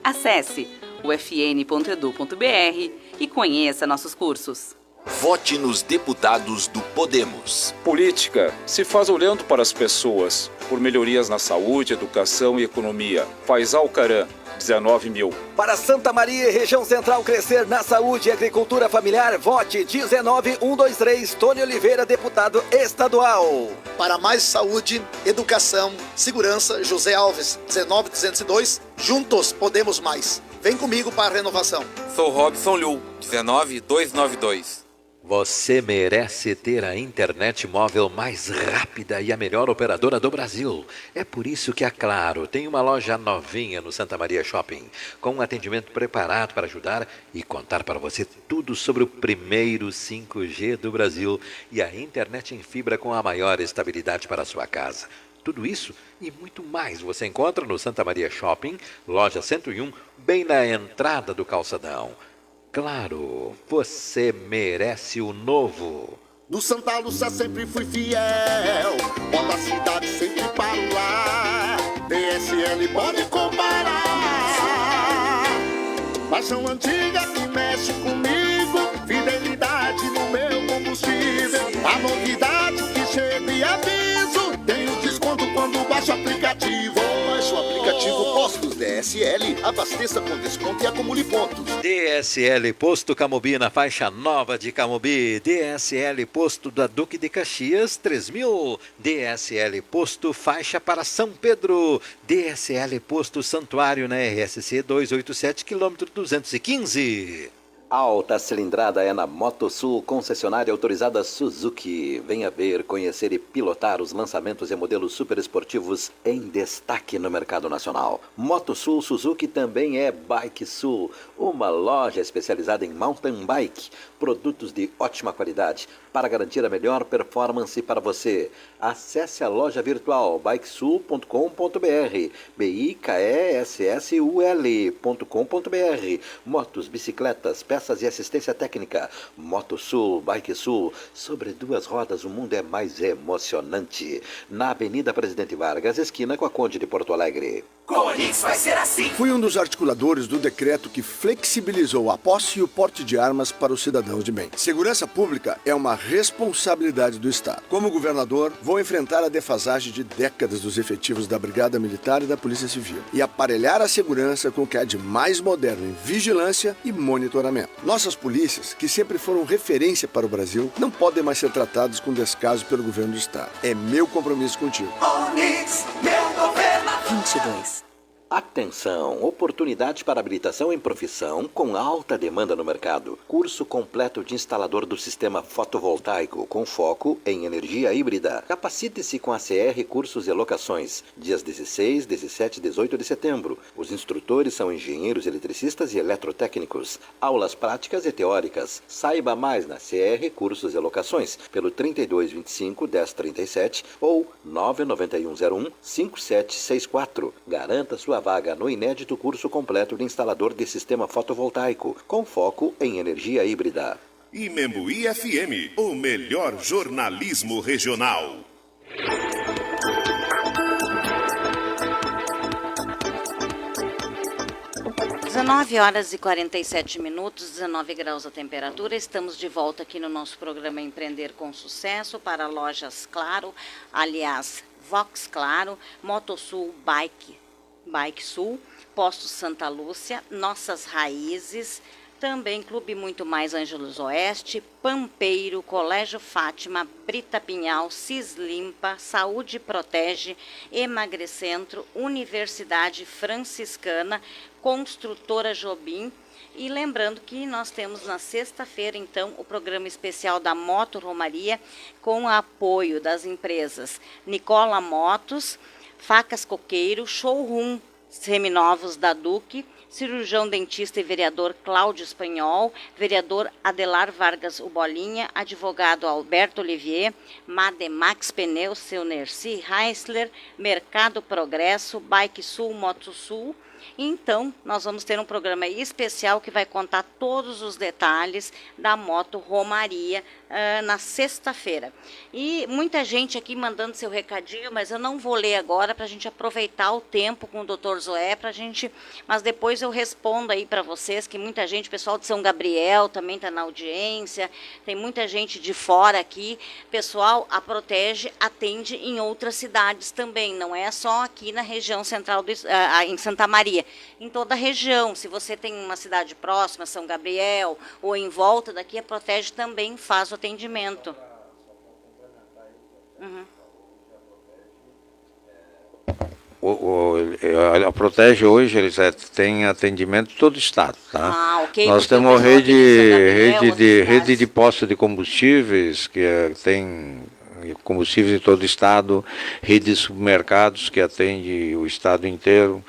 Acesse ufn.edu.br e conheça nossos cursos. Vote nos deputados do Podemos. Política se faz olhando para as pessoas, por melhorias na saúde, educação e economia. Faisal Caram, 19 mil. Para Santa Maria e região central crescer na saúde e agricultura familiar, vote 19123, Tony Oliveira, deputado estadual. Para mais saúde, educação, segurança, José Alves, 19202, juntos podemos mais. Vem comigo para a renovação. Sou Robson Liu, 19292. Você merece ter a internet móvel mais rápida e a melhor operadora do Brasil. É por isso que a Claro tem uma loja novinha no Santa Maria Shopping, com um atendimento preparado para ajudar e contar para você tudo sobre o primeiro 5G do Brasil e a internet em fibra com a maior estabilidade para a sua casa. Tudo isso e muito mais você encontra no Santa Maria Shopping, loja 101, bem na entrada do calçadão. Claro, você merece o novo. Do Santa Lúcia sempre fui fiel, bota a cidade sempre para o lar. DSL pode comparar. Paixão antiga que mexe comigo, fidelidade no meu combustível. A novidade que chega e aviso, tenho desconto quando baixo o aplicativo. Baixe o aplicativo Postos DSL, abasteça com desconto e acumule pontos. DSL Posto Camobi na faixa nova de Camobi. DSL Posto da Duque de Caxias, 3000. DSL Posto faixa para São Pedro. DSL Posto Santuário na RSC 287, quilômetro 215. Alta cilindrada é na MotoSul, concessionária autorizada Suzuki. Venha ver, conhecer e pilotar os lançamentos e modelos super esportivos em destaque no mercado nacional. MotoSul Suzuki também é Bike Sul, uma loja especializada em mountain bike, produtos de ótima qualidade para garantir a melhor performance para você. Acesse a loja virtual bikesul.com.br, bikessul.com.br. Motos, bicicletas, peças e assistência técnica. MotoSul, Bike Sul. Sobre duas rodas o mundo é mais emocionante. Na Avenida Presidente Vargas, esquina com a Conde de Porto Alegre. Com a Onix vai ser assim. Fui um dos articuladores do decreto que flexibilizou a posse e o porte de armas para os cidadãos de bem. Segurança pública é uma responsabilidade do Estado. Como governador, vou enfrentar a defasagem de décadas dos efetivos da Brigada Militar e da Polícia Civil e aparelhar a segurança com o que há de mais moderno em vigilância e monitoramento. Nossas polícias, que sempre foram referência para o Brasil, não podem mais ser tratadas com descaso pelo governo do Estado. É meu compromisso contigo. Onix, meu governo. 22. Atenção! Oportunidade para habilitação em profissão com alta demanda no mercado. Curso completo de instalador do sistema fotovoltaico com foco em energia híbrida. Capacite-se com a CR Cursos e Locações. Dias 16, 17 e 18 de setembro. Os instrutores são engenheiros eletricistas e eletrotécnicos. Aulas práticas e teóricas. Saiba mais na CR Cursos e Locações pelo 3225 1037 ou 99101 5764. Garanta sua vaga no inédito curso completo de instalador de sistema fotovoltaico, com foco em energia híbrida. E Membuí FM, o melhor jornalismo regional. 19 horas e 47 minutos, 19 graus a temperatura. Estamos de volta aqui no nosso programa Empreender com Sucesso para lojas Claro, aliás, Vox Claro, Motosul Bike Sul, Postos Santa Lúcia, Nossas Raízes, também Clube Muito Mais Ângelos Oeste, Pampeiro, Colégio Fátima, Brita Pinhal, Cislimpa, Saúde Protege, Emagrecentro, Universidade Franciscana, Construtora Jobim. E lembrando que nós temos na sexta-feira, então, o programa especial da Moto Romaria, com o apoio das empresas Nicola Motos, Facas Coqueiro, Showroom Seminovos da Duque, cirurgião dentista e vereador Cláudio Espanhol, vereador Adelar Vargas Ubolinha, advogado Alberto Olivier, Mademax Pneus, seu Nerci Heisler, Mercado Progresso, Bike Sul, Moto Sul. Então, nós vamos ter um programa especial que vai contar todos os detalhes da Moto Romaria na sexta-feira. E muita gente aqui mandando seu recadinho, mas eu não vou ler agora para a gente aproveitar o tempo com o Dr. Zoé, mas depois eu respondo aí para vocês, que muita gente, o pessoal de São Gabriel também está na audiência, tem muita gente de fora aqui. Pessoal, a Protege atende em outras cidades também, não é só aqui na região central, em Santa Maria, em toda a região. Se você tem uma cidade próxima, São Gabriel, ou em volta daqui, a Protege também faz o atendimento. A Protege hoje, eles têm atendimento em todo o estado, tá? Ok. Nós temos rede de postos de combustíveis, que tem combustíveis em todo o estado, rede de supermercados que atende o estado inteiro.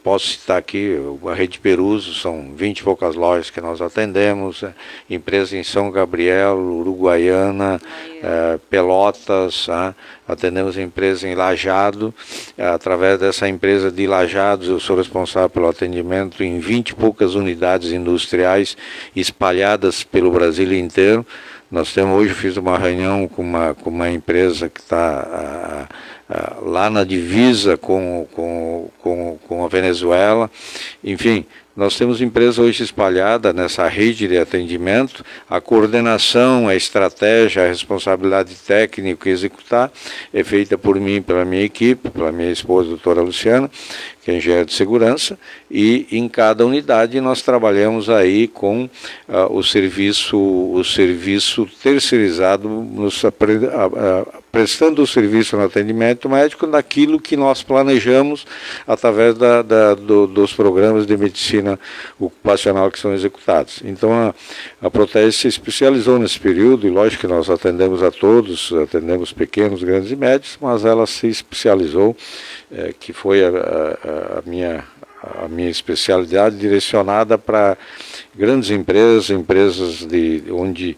Posso citar aqui a Rede Peruso, são 20 e poucas lojas que nós atendemos, empresa em São Gabriel, Uruguaiana, Pelotas, atendemos empresa em Lajeado. Através dessa empresa de Lajeados, eu sou responsável pelo atendimento em 20 e poucas unidades industriais espalhadas pelo Brasil inteiro. Nós temos hoje, fiz uma reunião com uma empresa que está lá na divisa com a Venezuela. Enfim, nós temos empresa hoje espalhada nessa rede de atendimento. A coordenação, a estratégia, a responsabilidade técnica e executar é feita por mim, pela minha equipe, pela minha esposa, a doutora Luciana, que é engenheira de segurança, e em cada unidade nós trabalhamos aí com o serviço terceirizado, prestando o serviço no atendimento médico naquilo que nós planejamos através dos programas de medicina ocupacional que são executados. Então a Protege se especializou nesse período, e lógico que nós atendemos a todos, atendemos pequenos, grandes e médios, mas ela se especializou, que foi a minha especialidade, direcionada para grandes empresas onde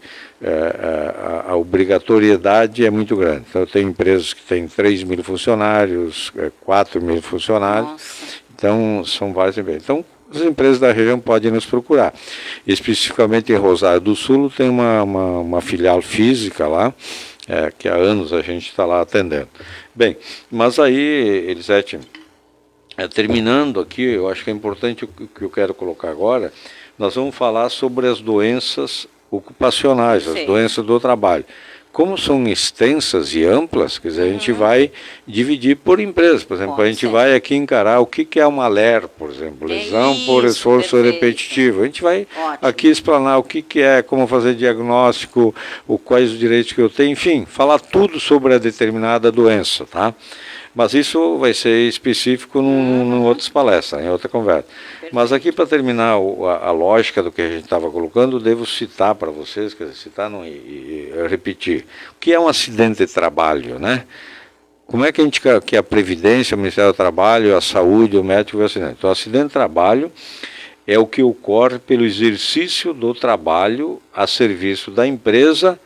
a obrigatoriedade é muito grande. Então eu tenho empresas que têm 3 mil funcionários, 4 mil funcionários. Nossa. Então são várias empresas. Então as empresas da região podem nos procurar. Especificamente em Rosário do Sul tem uma filial física lá, que há anos a gente está lá atendendo. Bem, mas aí, Elisete, terminando aqui, eu acho que é importante o que eu quero colocar agora, nós vamos falar sobre as doenças ocupacionais, as doenças do trabalho. Como são extensas e amplas, quer dizer, a gente vai dividir por empresas. Por exemplo, a gente vai aqui encarar o que é uma LER, por exemplo, lesão por esforço repetitivo. A gente vai aqui explanar o que é, como fazer diagnóstico, quais os direitos que eu tenho, enfim, falar tudo sobre a determinada doença, tá? Mas isso vai ser específico em outras palestras, em outra conversa. Mas aqui, para terminar a lógica do que a gente estava colocando, devo citar para vocês, quer dizer, citar não, e repetir. O que é um acidente de trabalho, né? Como é que a gente quer que a Previdência, o Ministério do Trabalho, a Saúde, o médico vê o acidente? Então, o acidente de trabalho é o que ocorre pelo exercício do trabalho a serviço da empresa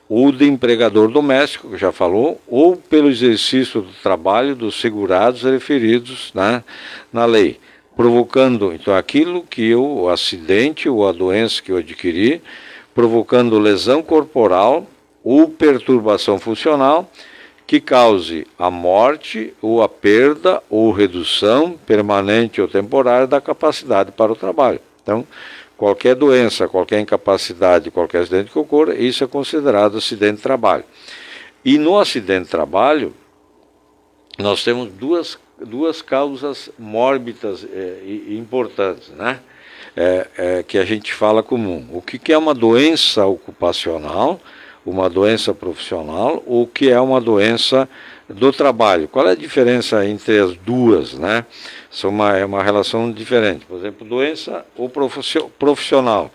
ou do empregador doméstico, que já falou, ou pelo exercício do trabalho dos segurados referidos na lei, provocando, então, aquilo que o acidente ou a doença que eu adquiri, provocando lesão corporal ou perturbação funcional, que cause a morte ou a perda ou redução permanente ou temporária da capacidade para o trabalho. Então, qualquer doença, qualquer incapacidade, qualquer acidente que ocorra, isso é considerado acidente de trabalho. E no acidente de trabalho, nós temos duas causas mórbidas importantes, né? Que a gente fala comum. O que é uma doença ocupacional, uma doença profissional, ou o que é uma doença do trabalho? Qual é a diferença entre as duas, né? É uma relação diferente. Por exemplo, doença ou profissional,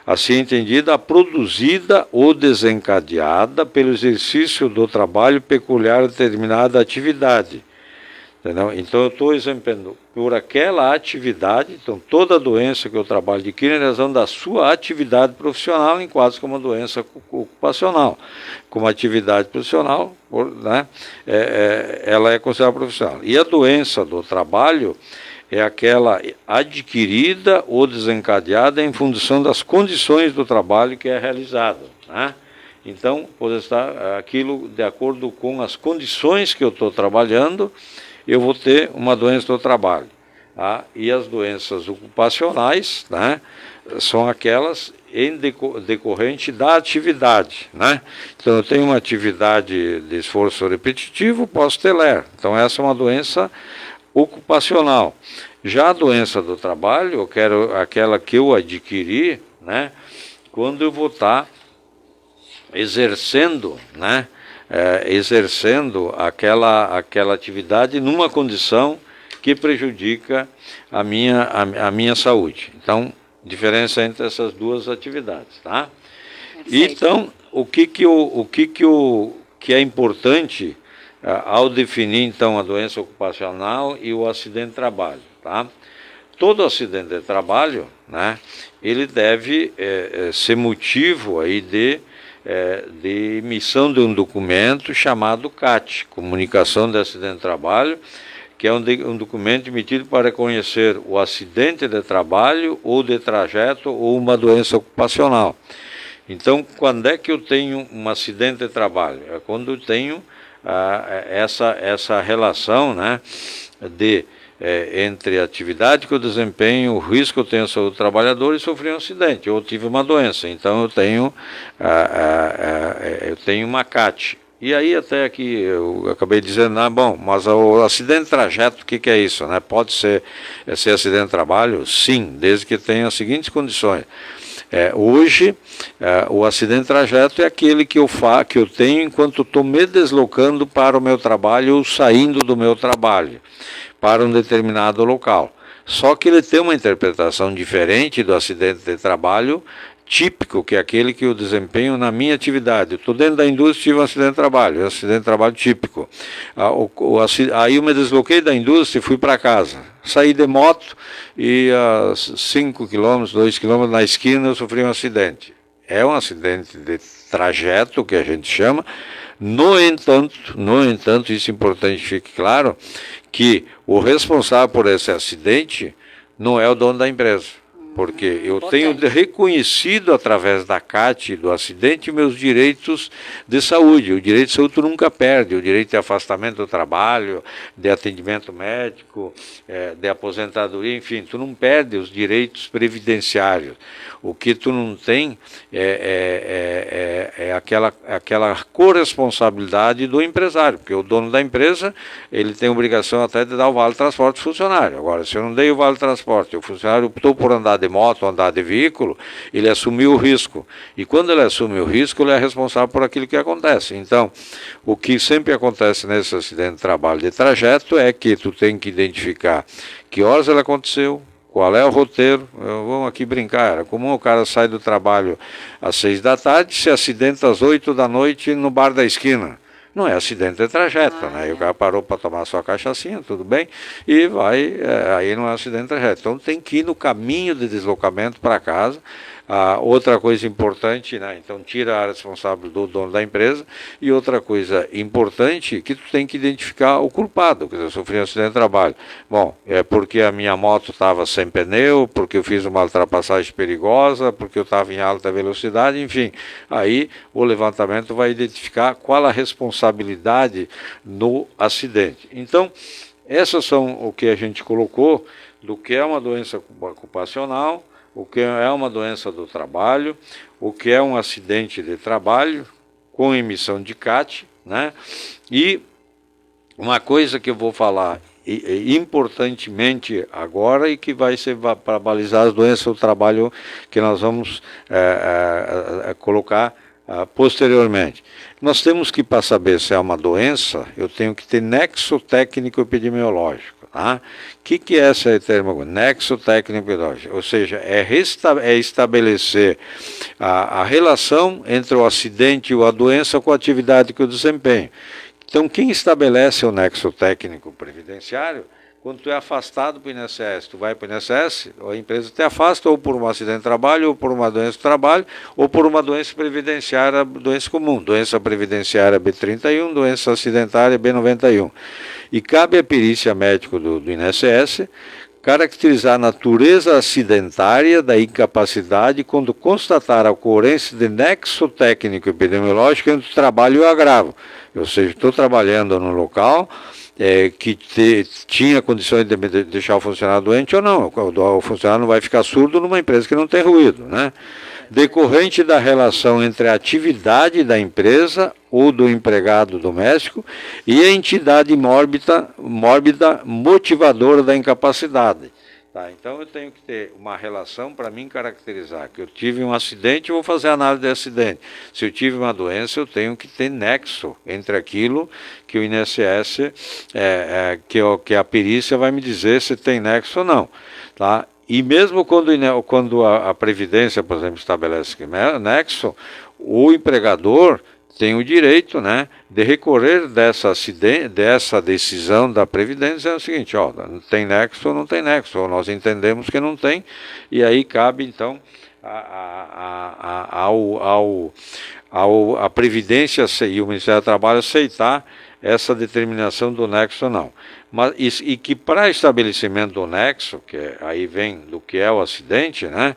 assim entendida, produzida ou desencadeada pelo exercício do trabalho peculiar a determinada atividade. Entendeu? Então eu estou exemplificando por aquela atividade, então toda doença que eu trabalho adquire em razão da sua atividade profissional, enquadra como uma doença ocupacional. Como atividade profissional, né, ela é considerada profissional. E a doença do trabalho é aquela adquirida ou desencadeada em função das condições do trabalho que é realizado, né? Então, pode estar aquilo de acordo com as condições que eu estou trabalhando, eu vou ter uma doença do trabalho. Tá? E as doenças ocupacionais, né, são aquelas decorrente da atividade, né? Então, eu tenho uma atividade de esforço repetitivo, posso ter LER. Então, essa é uma doença ocupacional. Já a doença do trabalho, eu quero aquela que eu adquiri, né, quando eu vou estar exercendo, né, exercendo aquela atividade numa condição que prejudica a minha saúde. Então, diferença entre essas duas atividades, tá? Então, o que é importante ao definir então a doença ocupacional e o acidente de trabalho, tá? Todo acidente de trabalho, né, ele deve ser motivo aí de emissão de um documento chamado CAT, Comunicação de Acidente de Trabalho, que é um documento emitido para reconhecer o acidente de trabalho ou de trajeto ou uma doença ocupacional. Então, quando é que eu tenho um acidente de trabalho? É quando eu tenho essa relação, né, entre a atividade que eu desempenho, o risco que eu tenho à saúde do trabalhador e sofri um acidente, ou tive uma doença. Então eu tenho uma CAT. E aí até aqui eu acabei dizendo, bom, mas o acidente de trajeto, o que é isso? Né? Pode ser acidente de trabalho? Sim, desde que tenha as seguintes condições. Hoje, o acidente de trajeto é aquele que eu tenho enquanto estou me deslocando para o meu trabalho ou saindo do meu trabalho para um determinado local. Só que ele tem uma interpretação diferente do acidente de trabalho típico, que é aquele que eu desempenho na minha atividade. Estou dentro da indústria e tive um acidente de trabalho, acidente de trabalho típico. Aí eu me desloquei da indústria e fui para casa. Saí de moto e a 5 km, 2 km na esquina eu sofri um acidente. É um acidente de trajeto, que a gente chama. No entanto, isso é importante que fique claro, que o responsável por esse acidente não é o dono da empresa. Porque eu tenho reconhecido através da CAT do acidente meus direitos de saúde. O direito de saúde tu nunca perde, o direito de afastamento do trabalho, de atendimento médico, de aposentadoria, enfim, tu não perde os direitos previdenciários. O que tu não tem é aquela corresponsabilidade do empresário, porque o dono da empresa ele tem obrigação até de dar o vale transporte ao funcionário. Agora, se eu não dei o vale transporte, o funcionário optou por andar de moto, andar de veículo, ele assumiu o risco. E quando ele assume o risco, ele é responsável por aquilo que acontece. Então, o que sempre acontece nesse acidente de trabalho de trajeto é que tu tem que identificar que horas ele aconteceu, qual é o roteiro. Vamos aqui brincar, era comum o cara sai do trabalho às 6 da tarde, se acidenta às 8 da noite no bar da esquina. Não é acidente de trajeto, né? E o cara parou para tomar sua cachaçinha, tudo bem, e vai, aí não é acidente de trajeto. Então tem que ir no caminho de deslocamento para casa, Outra coisa importante, né? Então tira a área responsável do dono da empresa. E outra coisa importante, que tu tem que identificar o culpado, quer dizer, eu sofri um acidente de trabalho. Bom, é porque a minha moto estava sem pneu, porque eu fiz uma ultrapassagem perigosa, porque eu estava em alta velocidade, enfim. Aí o levantamento vai identificar qual a responsabilidade no acidente. Então, essas são o que a gente colocou do que é uma doença ocupacional, o que é uma doença do trabalho, o que é um acidente de trabalho com emissão de CAT, né? E uma coisa que eu vou falar importantemente agora e que vai ser para balizar as doenças do trabalho que nós vamos colocar posteriormente. Nós temos que, para saber se é uma doença, eu tenho que ter nexo técnico epidemiológico. Tá? Que é esse termo? Nexo técnico epidemiológico, ou seja, é estabelecer a relação entre o acidente ou a doença com a atividade que eu desempenho. Então, quem estabelece o nexo técnico previdenciário, quando tu é afastado para o INSS, tu vai para o INSS, a empresa te afasta ou por um acidente de trabalho, ou por uma doença de trabalho, ou por uma doença previdenciária, doença comum, doença previdenciária B31, doença acidentária B91. E cabe à perícia médica do INSS caracterizar a natureza acidentária da incapacidade quando constatar a ocorrência de nexo técnico epidemiológico entre o trabalho e o agravo. Ou seja, estou trabalhando no local que tinha condições de deixar o funcionário doente ou não. O funcionário não vai ficar surdo numa empresa que não tem ruído, né? Decorrente da relação entre a atividade da empresa ou do empregado doméstico e a entidade mórbida motivadora da incapacidade. Tá, então eu tenho que ter uma relação para mim caracterizar que eu tive um acidente, eu vou fazer análise de acidente. Se eu tive uma doença, eu tenho que ter nexo entre aquilo que o INSS, que a perícia vai me dizer se tem nexo ou não. Tá? E mesmo quando a Previdência, por exemplo, estabelece que é nexo, o empregador tem o direito, né, de recorrer dessa decisão da Previdência, é o seguinte, ó, tem nexo ou não tem nexo, ou nós entendemos que não tem, e aí cabe, então, a Previdência e o Ministério do Trabalho aceitar essa determinação do nexo ou não. E que para estabelecimento do nexo, aí vem do que é o acidente, né,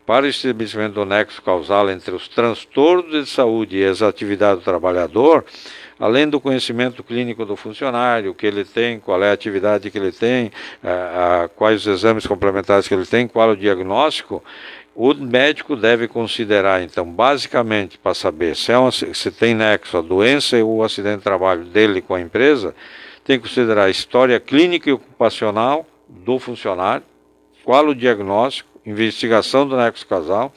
para o estabelecimento do nexo causal entre os transtornos de saúde e as atividades do trabalhador, além do conhecimento clínico do funcionário, o que ele tem, qual é a atividade que ele tem, quais os exames complementares que ele tem, qual é o diagnóstico, o médico deve considerar, então, basicamente, para saber se tem nexo a doença ou o acidente de trabalho dele com a empresa, tem que considerar a história clínica e ocupacional do funcionário, qual o diagnóstico, investigação do nexo causal,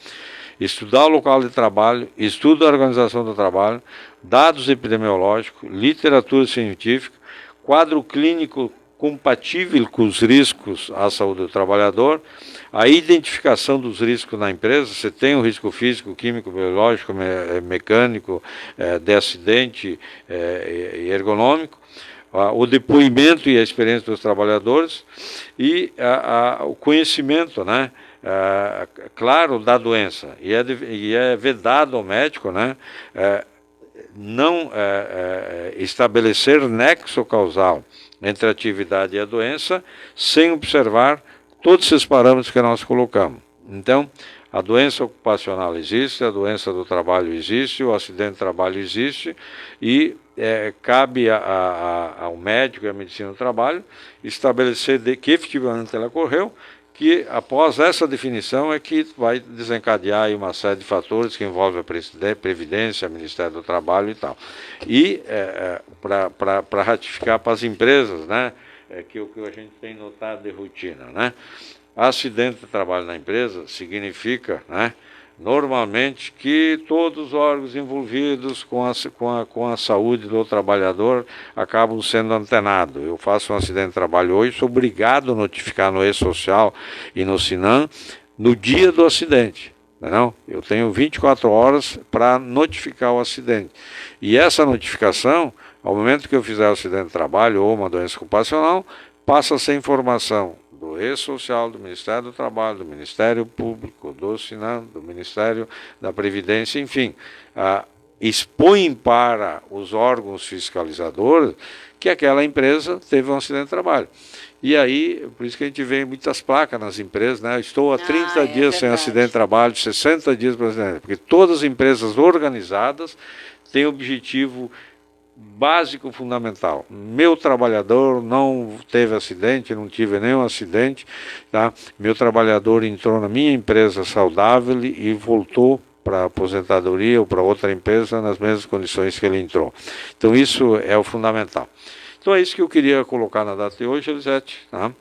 estudar o local de trabalho, estudo da organização do trabalho, dados epidemiológicos, literatura científica, quadro clínico compatível com os riscos à saúde do trabalhador, a identificação dos riscos na empresa, se tem um risco físico, químico, biológico, mecânico, de acidente e ergonômico, o depoimento e a experiência dos trabalhadores e o conhecimento, né, claro, da doença. E é vedado ao médico, né, não estabelecer nexo causal entre a atividade e a doença sem observar todos esses parâmetros que nós colocamos. Então, a doença ocupacional existe, a doença do trabalho existe, o acidente de trabalho existe e cabe ao médico e à medicina do trabalho estabelecer que efetivamente ela ocorreu, que após essa definição é que vai desencadear aí uma série de fatores que envolvem a Previdência, o Ministério do Trabalho e tal. E para ratificar para as empresas, né, que o que a gente tem notado de rotina, né? Acidente de trabalho na empresa significa, né, normalmente que todos os órgãos envolvidos com a saúde do trabalhador acabam sendo antenados. Eu faço um acidente de trabalho hoje, sou obrigado a notificar no E-Social e no SINAM no dia do acidente. Não? Eu tenho 24 horas para notificar o acidente. E essa notificação, ao momento que eu fizer o acidente de trabalho ou uma doença ocupacional, passa a ser informação do E-Social, do Ministério do Trabalho, do Ministério Público, do SINAM, do Ministério da Previdência, enfim, expõem para os órgãos fiscalizadores que aquela empresa teve um acidente de trabalho. E aí, por isso que a gente vê muitas placas nas empresas, né? Estou há 30 dias sem acidente de trabalho, 60 dias para acidente, porque todas as empresas organizadas têm objetivo básico, fundamental. Meu trabalhador não teve acidente, não tive nenhum acidente, tá? Meu trabalhador entrou na minha empresa saudável e voltou para a aposentadoria ou para outra empresa nas mesmas condições que ele entrou. Então isso é o fundamental. Então é isso que eu queria colocar na data de hoje, Elisete, tá?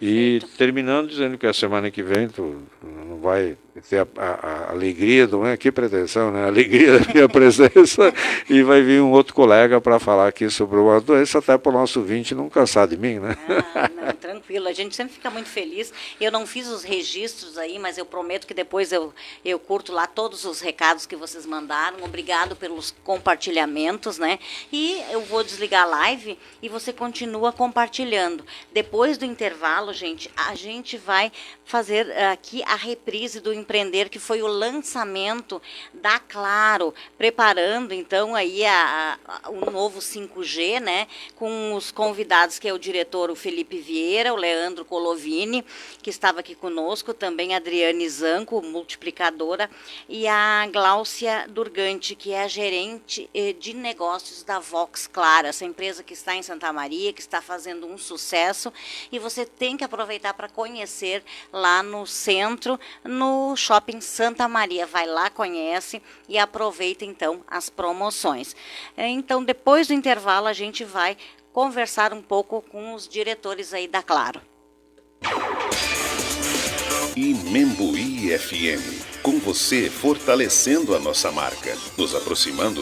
E terminando dizendo que a semana que vem tu não vai ter a alegria, não é? Que pretensão, né? A alegria da minha presença e vai vir um outro colega para falar aqui sobre uma doença, até para o nosso ouvinte não cansar de mim, né? Não, tranquilo, a gente sempre fica muito feliz. Eu não fiz os registros aí, mas eu prometo que depois eu curto lá todos os recados que vocês mandaram. Obrigado pelos compartilhamentos, né? E eu vou desligar a live e você continua compartilhando. Depois do intervalo, gente, a gente vai fazer aqui a reprise do Empreender, que foi o lançamento da Claro, preparando então aí o novo 5G, né, com os convidados que é o diretor, o Felipe Vieira, o Leandro Colovini, que estava aqui conosco, também a Adriane Zanco, multiplicadora, e a Gláucia Durgante, que é a gerente de negócios da Vox Claro, essa empresa que está em Santa Maria, que está fazendo um sucesso, e você tem que aproveitar para conhecer lá no centro, no Shopping Santa Maria. Vai lá, conhece e aproveita então as promoções. Então, depois do intervalo, a gente vai conversar um pouco com os diretores aí da Claro. Imembuí FM, com você fortalecendo a nossa marca, nos aproximando